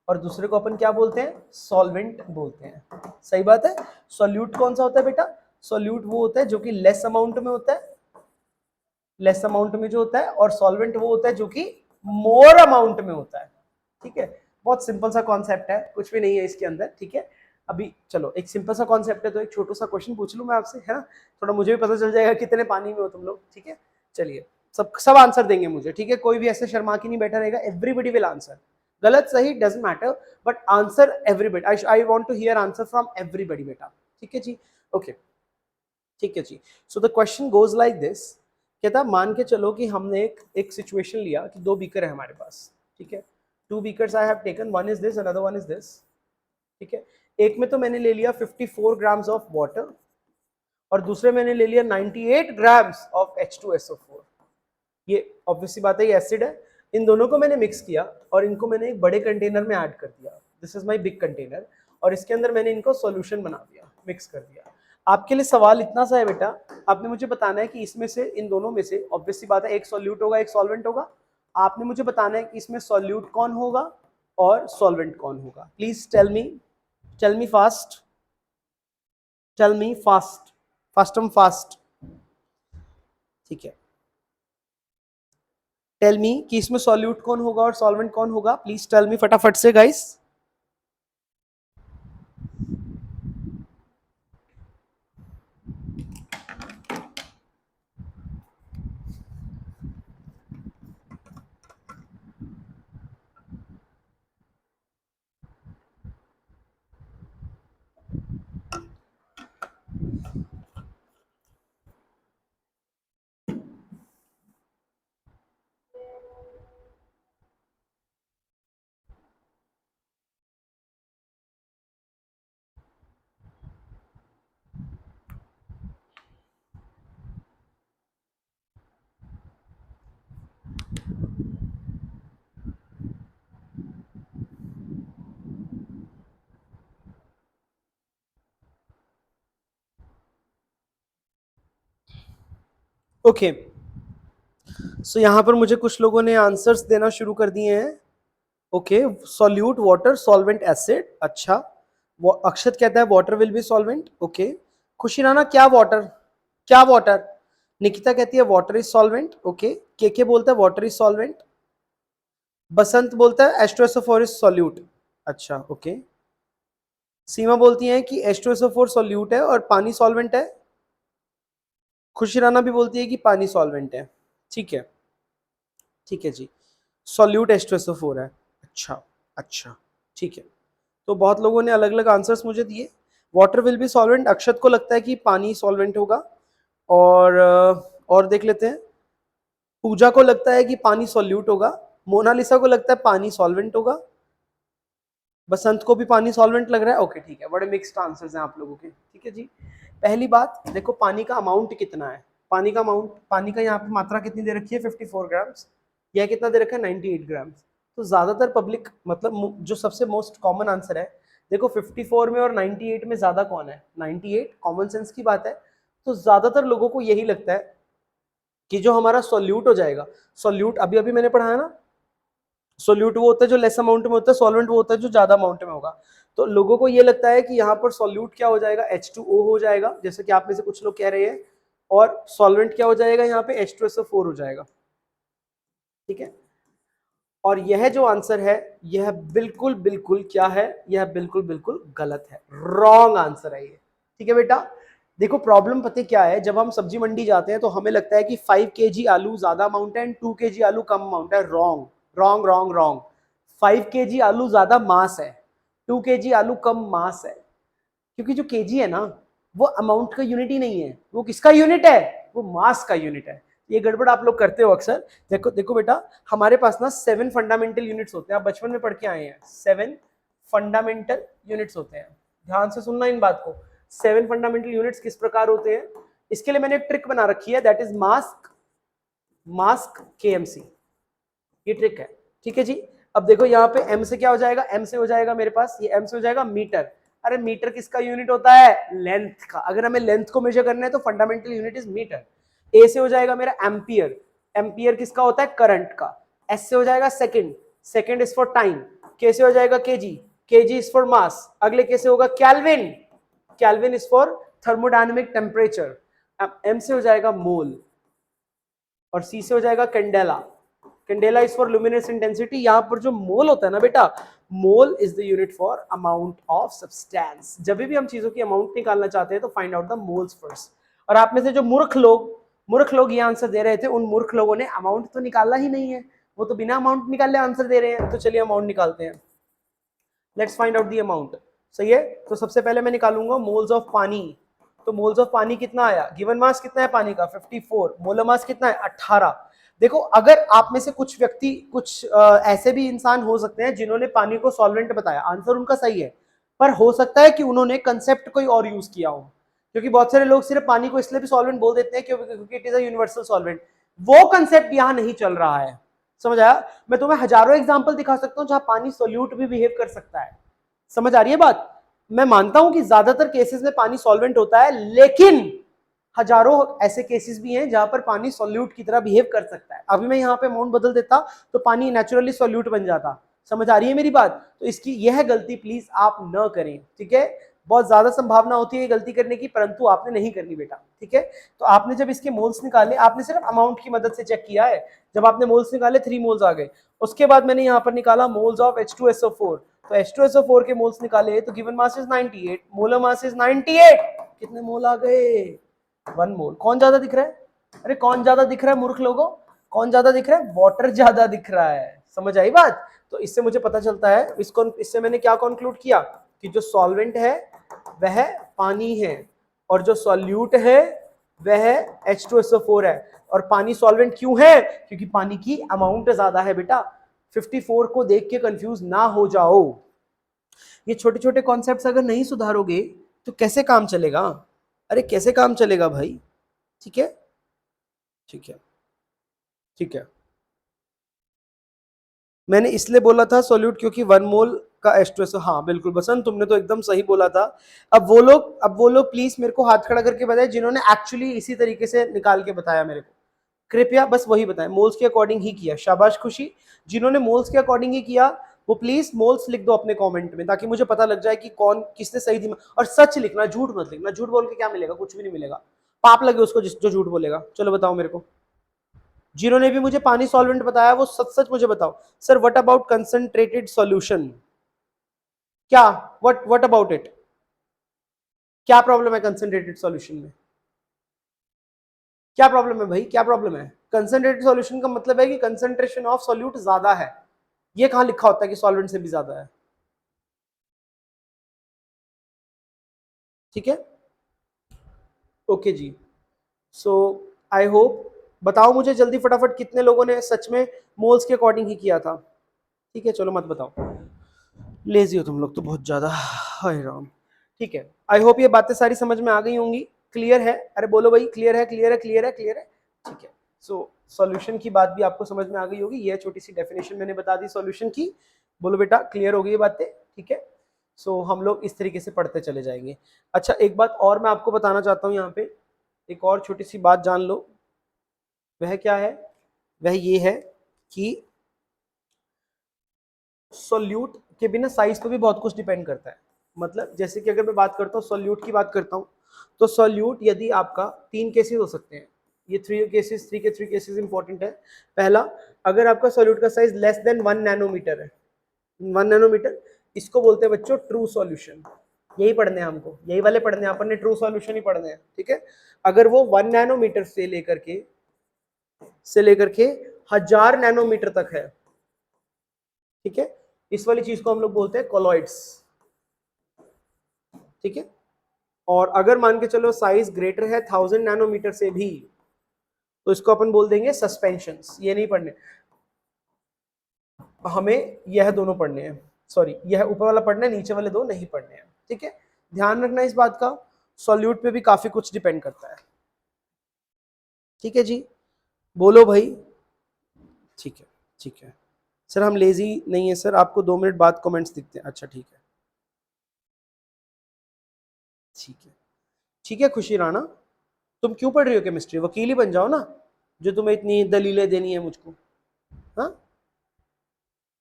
और दूसरे को अपन क्या बोलते हैं? सॉल्वेंट बोलते हैं। सही बात है। सॉल्यूट कौन सा होता है बेटा? सॉल्यूट वो होता है जो कि लेस अमाउंट में होता है, लेस अमाउंट में जो होता है, और सॉल्वेंट वो होता है जो कि मोर अमाउंट में होता है, ठीक है। बहुत सिंपल सा कॉन्सेप्ट है, कुछ भी नहीं है इसके अंदर, ठीक है। अभी चलो एक सिंपल सा कॉन्सेप्ट है, तो एक छोटा सा क्वेश्चन पूछ लूं मैं आपसे, है ना? थोड़ा मुझे भी पता चल जाएगा कितने पानी में हो तुम लोग, ठीक है। चलिए, सब आंसर देंगे मुझे, ठीक है। कोई भी ऐसे शर्मा के नहीं बैठा रहेगा, एवरीबडी विल आंसर। गलत सही doesn't matter, but answer everybody. I want to hear answer from everybody बेटा, ठीक है जी। ओके, ठीक है जी। So the question goes like this. कहता मान के चलो कि हमने एक सिचुएशन लिया कि दो बीकर है हमारे पास, ठीक है। Two beakers I have taken, one is this, another one is this, ठीक है। एक में तो मैंने ले लिया 54 ग्राम्स ऑफ वाटर, और दूसरे मैंने ले लिया 98 ग्राम्स ऑफ H2SO4। ये ऑब्वियसली बात है, ये एसिड है। इन दोनों को मैंने मिक्स किया और इनको मैंने एक बड़े कंटेनर में ऐड कर दिया, this is my big container, और इसके अंदर मैंने इनको सॉल्यूशन बना दिया, मिक्स कर दिया। आपके लिए सवाल इतना सा है बेटा, आपने मुझे बताना है कि इसमें से, इन दोनों में से ऑब्वियसली बात है, एक सॉल्यूट होगा एक सॉल्वेंट होगा। आपने मुझे बताना है कि इसमें सॉल्यूट कौन होगा और सॉल्वेंट कौन होगा। Please tell me fast, tell me fast, फास्टम फास्ट, ठीक है। टेल मी कि इसमें सॉल्यूट कौन होगा और सॉल्वेंट कौन होगा, प्लीज टेल मी फटाफट से गाइस। ओके, सो यहां पर मुझे कुछ लोगों ने आंसर्स देना शुरू कर दिए हैं। Okay, solute water solvent acid, अच्छा। वो अक्षत कहता है water will be solvent, okay. खुशी राना क्या वाटर, क्या वाटर? निकिता कहती है वाटर इज सॉल्वेंट, ओके। के बोलता है वाटर इज सॉल्वेंट। बसंत बोलता है H2SO4 इज सॉल्यूट, अच्छा ओके। सीमा बोलती है कि H2SO4 सॉल्यूट है और पानी सॉल्वेंट है। खुशी राना भी बोलती है कि पानी सॉल्वेंट है, ठीक है, ठीक है जी। सॉल्यूट H2SO4 है, अच्छा अच्छा, ठीक है। तो बहुत लोगों ने अलग अलग आंसर्स मुझे दिए। वाटर विल बी सॉल्वेंट, अक्षत को लगता है कि पानी सॉल्वेंट होगा, और देख लेते हैं। पूजा को लगता है कि पानी सॉल्यूट होगा, मोनालिसा को लगता है पानी सॉल्वेंट होगा, बसंत को भी पानी सॉल्वेंट लग रहा है। ओके ठीक है, बड़े मिक्स्ड आंसर्स हैं आप लोगों के, ठीक है जी। पहली बात देखो, पानी का अमाउंट कितना है, पानी का अमाउंट, पानी का यहाँ पे मात्रा कितनी दे रखी है 54 ग्राम्स, यह कितना दे रखा है 98 ग्राम्स। तो ज्यादातर पब्लिक, मतलब जो सबसे मोस्ट कॉमन आंसर है, देखो 54 में और 98 में ज्यादा कौन है, 98, कॉमन सेंस की बात है। तो ज्यादातर लोगों को यही लगता है कि जो हमारा सॉल्यूट हो जाएगा, सॉल्यूट अभी अभी मैंने पढ़ा है ना, सोल्यूट वो होता है जो लेस अमाउंट में होता है, सॉल्वेंट वो होता है जो ज्यादा अमाउंट में होगा। तो लोगों को ये लगता है कि यहाँ पर सॉल्यूट क्या हो जाएगा, H2O हो जाएगा, जैसे कि आप में से कुछ लोग कह रहे हैं, और सॉल्वेंट क्या हो जाएगा यहाँ पे, H2SO4 हो जाएगा, ठीक है। और यह जो आंसर है, यह बिल्कुल बिल्कुल क्या है, यह बिल्कुल बिल्कुल गलत है, रॉन्ग आंसर है ये, ठीक है बेटा। देखो प्रॉब्लम पता क्या है, जब हम सब्जी मंडी जाते हैं तो हमें लगता है कि 5 kg आलू ज्यादा अमाउंट है एंड 2 kg आलू कम अमाउंट है। Wrong wrong wrong wrong. 5 kg आलू ज्यादा मास है, 2 kg आलू कम मास है, क्योंकि जो केजी है ना, वो अमाउंट का यूनिट ही नहीं है, वो किसका यूनिट है, वो मास का यूनिट है। ये गड़बड़ आप लोग करते हो अक्सर। देखो देखो बेटा, हमारे पास ना 7 फंडामेंटल यूनिट्स होते हैं, आप बचपन में पढ़ के आए हैं, 7 फंडामेंटल यूनिट्स होते हैं। ध्यान से सुनना इन बात को, 7 फंडामेंटल यूनिट्स किस प्रकार होते हैं, इसके लिए मैंने एक ट्रिक बना रखी है, that is mask, mask KMC, ये ट्रिक है, ठीक है जी। अब देखो यहाँ पे m से क्या हो जाएगा, m से हो जाएगा मेरे पास, ये m से हो जाएगा मीटर। अरे मीटर किसका यूनिट होता है, लेंथ का। अगर हमें लेंथ को मेजर करना है तो fundamental unit is metre. a से हो जाएगा मेरा एम्पियर, एम्पियर किसका होता है, करंट का। s से हो जाएगा second, second is for time. k से हो जाएगा kg, kg is for mass. अगले k से होगा kelvin, kelvin is for thermodynamic temperature. m से हो जाएगा मोल, और C से हो जाएगा candela, candela is for luminous intensity. यहां पर जो मोल होता है ना बेटा, mole is the unit for amount of substance. जब भी हम चीजों की अमाउंट निकालना चाहते हैं तो find out the moles first. और आप में से जो मूर्ख लोग ये आंसर दे रहे थे, उन मूर्ख लोगों ने अमाउंट तो निकाला ही नहीं है, वो तो बिना अमाउंट निकाले आंसर दे रहे हैं। तो चलिए अमाउंट निकालते हैं, let's find out the amount. सही है, तो सबसे पहले मैं निकालूंगा मोल्स ऑफ पानी। तो मोल्स ऑफ पानी कितना आया, गिवन मास कितना है पानी का 54, मोलर मास कितना है 18। देखो अगर आप में से कुछ व्यक्ति, कुछ ऐसे भी इंसान हो सकते हैं जिन्होंने पानी को सॉल्वेंट बताया, आंसर उनका सही है, पर हो सकता है कि उन्होंने कंसेप्ट कोई और यूज किया हो, क्योंकि बहुत सारे लोग सिर्फ पानी को इसलिए भी सॉल्वेंट बोल देते हैं क्योंकि it is a universal solvent. वो कंसेप्ट यहां नहीं चल रहा है, समझ आया। मैं तुम्हें हजारों एग्जांपल दिखा सकता हूं जहां पानी सोल्यूट भी बिहेव कर सकता है, समझ आ रही है बात। मैं मानता हूं कि ज्यादातर केसेस में पानी सॉल्वेंट होता है, लेकिन हजारों ऐसे केसेस भी हैं जहां पर पानी सॉल्यूट की तरह बिहेव कर सकता है। अभी मैं यहाँ पे अमाउंट बदल देता तो पानी नेचुरली सॉल्यूट बन जाता, समझ आ रही है मेरी बात। तो इसकी यह गलती प्लीज आप न करें, ठीक है। बहुत ज्यादा संभावना होती है गलती करने की, परंतु आपने नहीं करनी बेटा, ठीक है। तो आपने जब इसके मोल्स निकाले, आपने सिर्फ अमाउंट की मदद से चेक किया है। जब आपने मोल्स निकाले 3 मोल्स आ गए, उसके बाद मैंने यहाँ पर निकाला मोल्स ऑफ H2SO4। तो H2SO4 के मोल्स निकाले तो given mass is 98, molar mass is 98। कितने मोल आ गए, 1 मोल। कौन ज्यादा दिख रहा है, अरे कौन ज्यादा दिख रहा है मूर्ख लोगों, कौन ज्यादा दिख रहा है, वाटर ज्यादा दिख रहा है, समझ आई बात। तो इससे मुझे पता चलता है, इससे मैंने क्या कंक्लूड किया कि जो सॉल्वेंट है वह पानी है, और जो सॉल्यूट है वह H2SO4 है। और पानी सॉल्वेंट क्यों है, क्योंकि पानी की अमाउंट ज्यादा है बेटा। 54 को देख के कंफ्यूज ना हो जाओ। ये छोटे छोटे कॉन्सेप्ट्स अगर नहीं सुधारोगे तो कैसे काम चलेगा, अरे कैसे काम चलेगा भाई, ठीक है, ठीक है, ठीक है। मैंने इसलिए बोला था सॉल्यूट क्योंकि 1 मोल का H2SO, हाँ बिल्कुल बसंत, तुमने तो एकदम सही बोला था। अब वो लोग प्लीज मेरे को हाथ खड़ा करके बताए जिन्होंने एक्चुअली इसी तरीके से निकाल के बताया मेरे को, कृपया बस वही बताएं, मोल्स के अकॉर्डिंग ही किया, शाबाश खुशी। जिन्होंने मोल्स के अकॉर्डिंग ही किया वो प्लीज मोल्स लिख दो अपने कमेंट में, ताकि मुझे पता लग जाए कि कौन किसने सही दिमाग। और सच लिखना, झूठ मत लिखना, झूठ बोल के क्या मिलेगा, कुछ भी नहीं मिलेगा, पाप लगे उसको जो झूठ बोलेगा। चलो बताओ मेरे को, जिन्होंने भी मुझे पानी सॉल्वेंट बताया वो सच सच मुझे बताओ। Sir what about concentrated solution, क्या, व्हाट अबाउट इट, क्या प्रॉब्लम है कंसंट्रेटेड सॉल्यूशन में, क्या प्रॉब्लम है भाई, क्या प्रॉब्लम है। कंसंट्रेटेड सॉल्यूशन का मतलब है कि कंसंट्रेशन ऑफ सॉल्यूट ज्यादा है। ये कहां लिखा होता है कि सॉल्वेंट से भी ज्यादा है, ठीक है। Okay ji, so I hope बताओ मुझे जल्दी फटाफट, कितने लोगों ने सच में मोल्स के अकॉर्डिंग ही किया था? ठीक है चलो मत बताओ, लेजी हो तुम लोग तो बहुत ज्यादा, हाय राम। ठीक है, आई होप ये बातें सारी समझ में आ गई होंगी, क्लियर है? अरे बोलो भाई, क्लियर है, क्लियर है, क्लियर है, क्लियर है। ठीक है, सो सॉल्यूशन की बात भी आपको समझ में आ गई होगी, ये छोटी सी डेफिनेशन मैंने बता दी सॉल्यूशन की। बोलो बेटा क्लियर हो गई ये बातें? ठीक है, सो हम लोग इस तरीके से पढ़ते चले जाएंगे। अच्छा एक बात और मैं आपको बताना चाहता हूँ यहाँ पे, एक और छोटी सी बात जान लो। वह क्या है? वह ये है कि सोल्यूट के बिना साइज पे भी बहुत कुछ डिपेंड करता है। मतलब जैसे कि अगर मैं बात करता हूँ सोल्यूट की बात करता हूँ, तो सोल्यूट यदि आपका 3 केसेस हो सकते हैं, ये 3 केसेस इंपॉर्टेंट है। पहला, अगर आपका सोल्यूट का साइज लेस देन 1 नैनोमीटर है, 1 नैनोमीटर, इसको बोलते हैं बच्चों ट्रू सॉल्यूशन। यही पढ़ने हैं हमको, यही वाले पढ़ने हैं अपन ने, ट्रू सॉल्यूशन ही पढ़ने हैं। ठीक है, अगर वो 1 नैनोमीटर से लेकर के 1000 नैनोमीटर तक है, ठीक है, इस वाली चीज को हम लोग बोलते हैं कोलॉइड्स। ठीक है, और अगर मान के चलो साइज ग्रेटर है 1000 नैनोमीटर से भी, तो इसको अपन बोल देंगे सस्पेंशंस। ये नहीं पढ़ने हमें, यह दोनों पढ़ने हैं, सॉरी यह ऊपर वाला पढ़ना है, नीचे वाले दो नहीं पढ़ने हैं। ठीक है, ध्यान रखना इस बात का, सॉल्यूट पे भी काफी कुछ डिपेंड करता है। ठीक है जी, बोलो भाई। ठीक है, ठीक है सर, हम लेजी नहीं है सर, आपको 2 मिनट बाद कमेंट्स दिखते हैं। अच्छा ठीक है, ठीक है, ठीक है खुशी राणा, तुम क्यों पढ़ रही हो केमिस्ट्री? वकील ही बन जाओ ना, जो तुम्हें इतनी दलीलें देनी है मुझको। हाँ,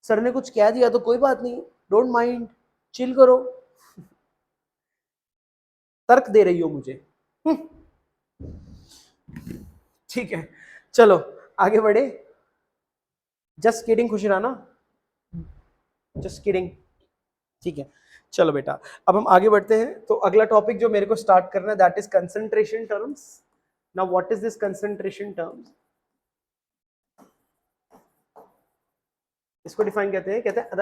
सर ने कुछ कह दिया तो कोई बात नहीं, डोंट माइंड, चिल करो, तर्क दे रही हो मुझे। हम्म, ठीक है चलो आगे बढ़े। जस्ट किडिंग खुशी राणा, जस्ट किडिंग। ठीक है, चलो बेटा अब हम आगे बढ़ते हैं। तो अगला टॉपिक जो मेरे को स्टार्ट करना है that is concentration terms. Now what is this concentration terms? इसको डिफाइन कहते हैं the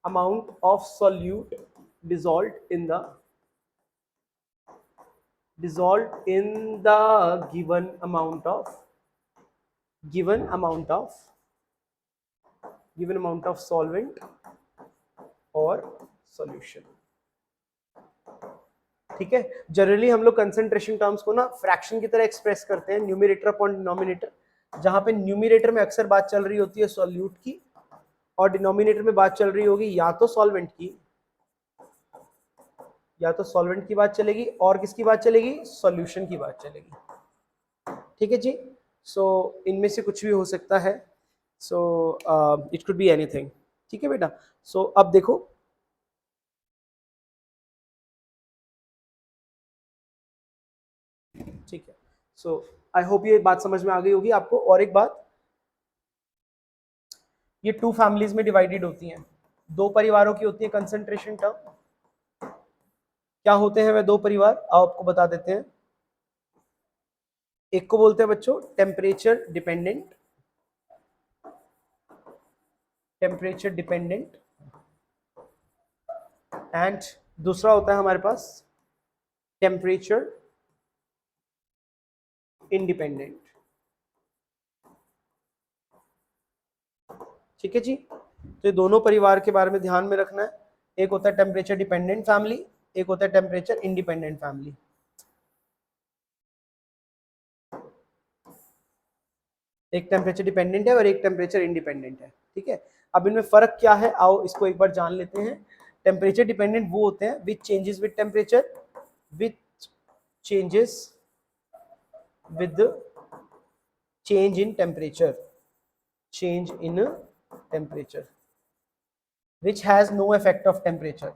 amount of solute dissolved in the given amount of solvent और सॉल्यूशन। ठीक है, जनरली हम लोग कंसंट्रेशन टर्म्स को ना फ्रैक्शन की तरह एक्सप्रेस करते हैं, न्यूमरेटर अपॉन डिनोमिनेटर, जहां पे न्यूमरेटर में अक्सर बात चल रही होती है सॉल्यूट की, और डिनोमिनेटर में बात चल रही होगी या तो सॉल्वेंट की, बात चलेगी, और किसकी बात चलेगी? सॉल्यूशन की बात चलेगी। ठीक है जी, सो इनमें से कुछ भी हो सकता है, so it could be anything. ठीक है बेटा, सो अब देखो, ठीक है, सो आई होप ये बात समझ में आ गई होगी आपको। और एक बात, ये 2 फैमिलीज में डिवाइडेड होती हैं, 2 परिवारों की होती है कंसंट्रेशन टर्म। क्या होते हैं वह 2 परिवार, आओ आपको बता देते हैं। एक को बोलते हैं बच्चों टेम्परेचर डिपेंडेंट, एंड दूसरा होता है हमारे पास टेम्परेचर इंडिपेंडेंट। ठीक है जी, तो ये दोनों परिवार के बारे में ध्यान में रखना है। एक होता है टेम्परेचर डिपेंडेंट फैमिली, एक होता है टेम्परेचर इंडिपेंडेंट फैमिली। एक टेम्परेचर डिपेंडेंट है और एक टेम्परेचर इंडिपेंडेंट है। ठीक है, अब इनमें फर्क क्या है, आओ इसको एक बार जान लेते हैं। टेम्परेचर डिपेंडेंट वो होते हैं विच changes with temperature, which changes with change in temperature, which has no effect of temperature,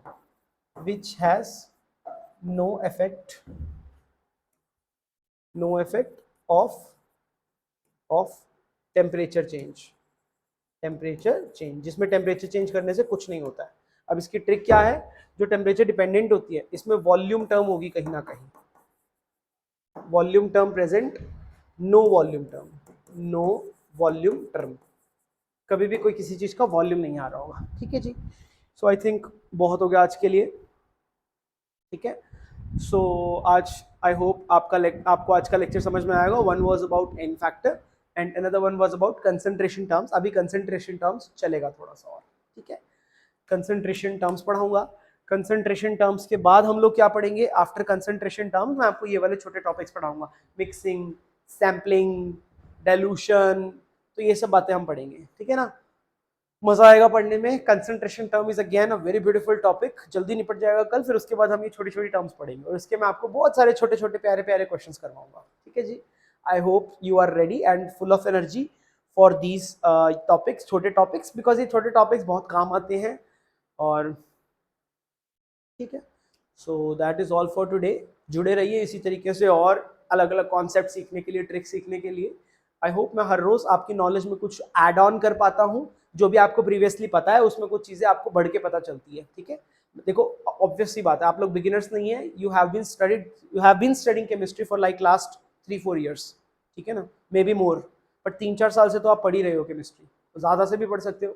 which has no effect of temperature change, जिसमें टेम्परेचर चेंज करने से कुछ नहीं होता है। अब इसकी ट्रिक क्या है, जो टेम्परेचर डिपेंडेंट होती है इसमें वॉल्यूम टर्म होगी कहीं ना कहीं, volume term present, no volume term, कभी भी कोई किसी चीज का वॉल्यूम नहीं आ रहा होगा। ठीक है जी, आई थिंक बहुत हो गया आज के लिए। ठीक है, आज आई होप आपको आज का लेक्चर समझ में आएगा. One was about N factor and another one was about concentration terms. अभी कंसंट्रेशन टर्म्स चलेगा थोड़ा सा और, ठीक है. कंसंट्रेशन टर्म्स पढ़ाऊंगा. कंसंट्रेशन टर्म्स के बाद हम लोग क्या पढ़ेंगे? आफ्टर कंसंट्रेशन टर्म्स मैं आपको ये वाले छोटे टॉपिक्स पढ़ाऊंगा, मिक्सिंग, सैम्पलिंग, डाइल्यूशन, तो ये सब बातें हम पढ़ेंगे, ठीक है ना. मजा आएगा पढ़ने में. Concentration term is again a very beautiful topic. जल्दी निपट जाएगा कल. फिर उसके बाद हम ये छोटी छोटी टर्म्स पढ़ेंगे और इसके मैं आपको बहुत सारे छोटे छोटे प्यारे प्यारे क्वेश्चंस करवाऊंगा, ठीक है जी. I hope you are ready and full of energy for these topics, छोटे टॉपिक्स, बिकॉज ये छोटे टॉपिक्स बहुत काम आते हैं. और ठीक है, सो that is all for today. जुड़े रहिए इसी तरीके से और अलग अलग कॉन्सेप्ट सीखने के लिए, ट्रिक सीखने के लिए. आई होप मैं हर रोज आपकी नॉलेज में कुछ ऐड ऑन कर पाता हूँ. जो भी आपको प्रीवियसली पता है उसमें कुछ चीजें आपको बढ़ के पता चलती है, ठीक है. देखो ऑब्वियस सी बात है, आप लोग बिगिनर्स नहीं है. You have been studying chemistry for like last 3-4 years, ठीक है ना, मे बी मोर. बट 3-4 साल से तो आप पढ़ ही रहे हो केमिस्ट्री, ज़्यादा से भी पढ़ सकते हो.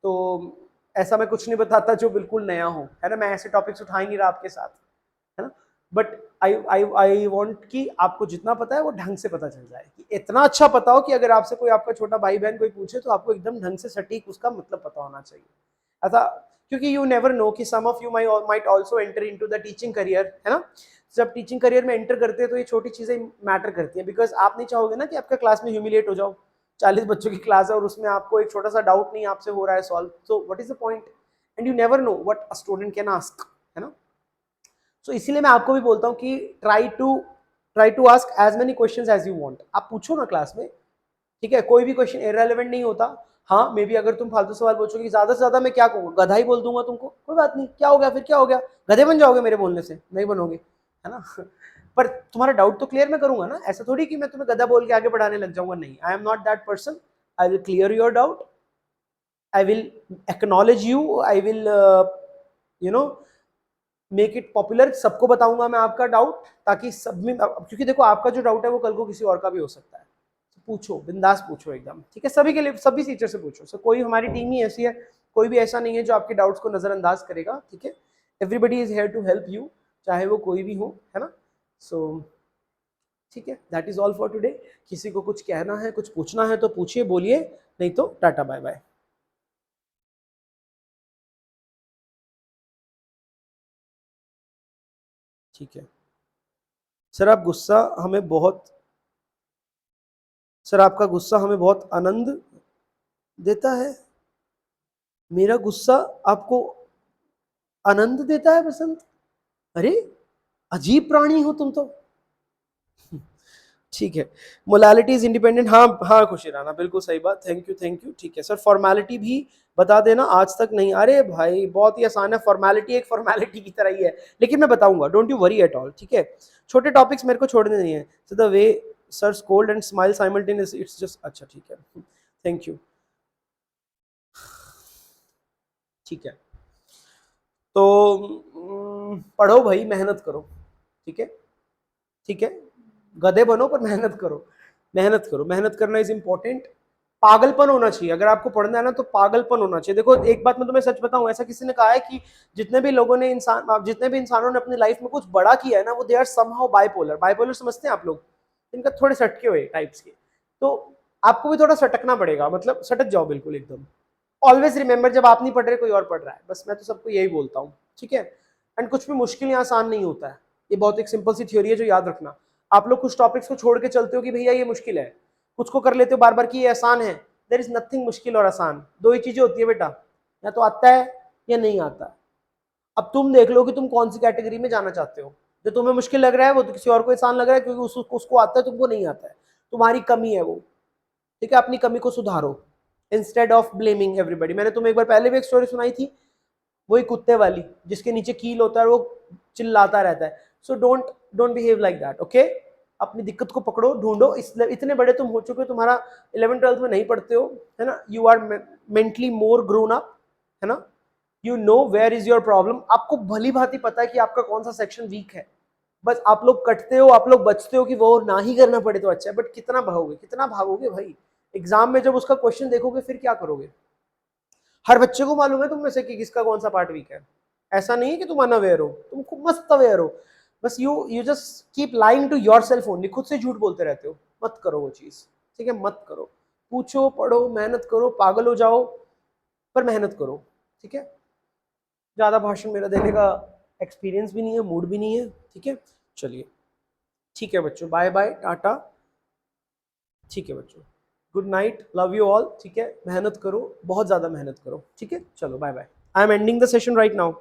तो ऐसा मैं कुछ नहीं बताता जो बिल्कुल नया हो, है ना. मैं ऐसे टॉपिक्स उठा ही नहीं रहा आपके साथ, है ना. बट आई वॉन्ट कि आपको जितना पता है वो ढंग से पता चल जाए, कि इतना अच्छा पता हो कि अगर आपसे कोई आपका छोटा भाई बहन कोई पूछे तो आपको एकदम ढंग से सटीक उसका मतलब पता होना चाहिए. ऐसा, क्योंकि यू नेवर नो कि some of you might also enter into the teaching career, है ना. जब टीचिंग करियर में एंटर करते हैं तो ये छोटी चीजें मैटर करती हैं, बिकॉज आप नहीं चाहोगे ना कि आपका क्लास में ह्यूमिलेट हो जाओ. 40 बच्चों की क्लास है और उसमें आपको एक छोटा सा डाउट नहीं आपसे हो रहा है solve, so what is the point. And you never know what a student can ask, है ना. सो इसीलिए मैं आपको भी बोलता हूँ कि try to ask as many questions as you want. आप पूछो ना क्लास में, ठीक है. कोई भी क्वेश्चन इररिलेवेंट नहीं होता. हाँ मे बी अगर तुम फालतू सवाल पूछोगे, ज्यादा से ज्यादा मैं क्या कहूँगा, गधा ही बोल दूंगा तुमको, कोई बात नहीं, क्या हो गया फिर, क्या हो गया, गधे बन जाओगे मेरे बोलने से, नहीं बनोगे, है ना. पर तुम्हारा डाउट तो क्लियर मैं करूंगा ना. ऐसा थोड़ी कि मैं तुम्हें गधा बोल के आगे बढ़ाने लग जाऊंगा, नहीं. I am not that person. I will clear your doubt, I will acknowledge you, I will you know make it popular. सबको बताऊंगा मैं आपका डाउट, ताकि सब में, क्योंकि देखो आपका जो डाउट है वो कल को किसी और का भी हो सकता है. पूछो, बिंदास पूछो एकदम, ठीक है. सभी के लिए, सभी टीचर से पूछो. सो कोई, हमारी टीम ही ऐसी है, कोई भी ऐसा नहीं है जो आपके डाउट्स को नजरअंदाज करेगा, ठीक है. Everybody is here to help you, चाहे वो कोई भी हो, है ना. सो ठीक है, that is all for today. किसी को कुछ कहना है, कुछ पूछना है तो पूछिए, बोलिए, नहीं तो टाटा बाय बाय. ठीक है सर, आप गुस्सा हमें बहुत, सर आपका गुस्सा हमें बहुत आनंद देता है. मेरा गुस्सा आपको आनंद देता है बसंत? अरे अजीब प्राणी हो तुम तो. ठीक है, मोलालिटी इज इंडिपेंडेंट. हाँ हाँ खुशी राना, बिल्कुल सही बात. Thank you thank you. ठीक है सर, फॉर्मेलिटी भी बता देना, आज तक नहीं. अरे भाई बहुत ही आसान है, फॉर्मेलिटी एक फॉर्मेलिटी की तरह ही है, लेकिन मैं बताऊंगा, don't you worry at all, ठीक है. छोटे टॉपिक्स मेरे को छोड़ने नहीं है. So the way sir scold and smile simultaneously, it's just, अच्छा ठीक है, थैंक यू. ठीक है, तो पढ़ो भाई, मेहनत करो, ठीक है. ठीक है, गधे बनो पर मेहनत करो. मेहनत करो, मेहनत करना इज इंपॉर्टेंट. पागलपन होना चाहिए, अगर आपको पढ़ना है ना तो पागलपन होना चाहिए. देखो एक बात मैं तुम्हें सच बताऊं, ऐसा किसी ने कहा है कि जितने भी इंसानों ने अपनी लाइफ में कुछ बड़ा किया है ना, वो they are somehow bipolar. Bipolar समझते हैं आप लोग, इनका थोड़े सटके हुए टाइप्स के. तो आपको भी थोड़ा सटकना पड़ेगा, मतलब सटक जाओ बिल्कुल एकदम. ऑलवेज रिमेंबर, जब आप नहीं पढ़ रहे कोई और पढ़ रहा है, बस मैं तो सबको यही बोलता हूँ, ठीक है. एंड कुछ भी मुश्किल या आसान नहीं होता है, ये बहुत एक सिंपल सी थ्योरी है जो याद रखना. आप लोग कुछ टॉपिक्स को छोड़ के चलते हो कि भैया ये मुश्किल है, कुछ को कर लेते हो बार बार कि ये आसान है. देयर इज नथिंग मुश्किल और आसान, दो ही चीजें होती है बेटा, या तो आता है या नहीं आता है. अब तुम देख लो कि तुम कौन सी कैटेगरी में जाना चाहते हो. जो तुम्हें मुश्किल लग रहा है वो तो किसी और को आसान लग रहा है, क्योंकि उसको आता है, तुमको नहीं आता है. तुम्हारी कमी है वो, ठीक है. अपनी कमी को सुधारो इंस्टेड ऑफ ब्लेमिंग एवरीबडी. मैंने तुम्हें एक बार पहले भी एक स्टोरी सुनाई थी, वही कुत्ते वाली, जिसके नीचे कील होता है और वो चिल्लाता रहता है. So don't behave like that, okay. अपनी दिक्कत को पकड़ो, ढूंढो. इतने बड़े तुम हो चुके हो, तुम्हारा 11th-12th में नहीं पढ़ते हो, है ना. You are mentally more grown up, है ना. You know where is your problem. आपको भली भांति पता है कि आपका कौन सा सेक्शन वीक है. बस आप लोग कटते हो, आप लोग बचते हो कि वो ना ही करना पड़े तो अच्छा है. बट कितना भागोगे, कितना भागोगे भाई. एग्जाम में जब उसका क्वेश्चन देखोगे फिर क्या करोगे. हर बच्चे को मालूम है तुम में से कि किसका कौन सा पार्ट वीक है. ऐसा नहीं है कि तुम अनअवेयर हो, तुम खूब मस्त अवेयर हो. बस you just keep lying to your self only, खुद से झूठ बोलते रहते हो, मत करो वो चीज़, ठीक है, मत करो। पूछो, पढ़ो, मेहनत करो, पागल हो जाओ, पर मेहनत करो, ठीक है। ज़्यादा भाषण मेरा देने का एक्सपीरियंस भी नहीं है, मूड भी नहीं है, ठीक है। चलिए ठीक है बच्चों, बाय बाय, टाटा, ठीक है बच्चों, good night, love you all, ठीक है। मेहनत करो, बहुत ज़्यादा मेहनत करो, ठीक है। चलो bye bye, I am ending the session right now.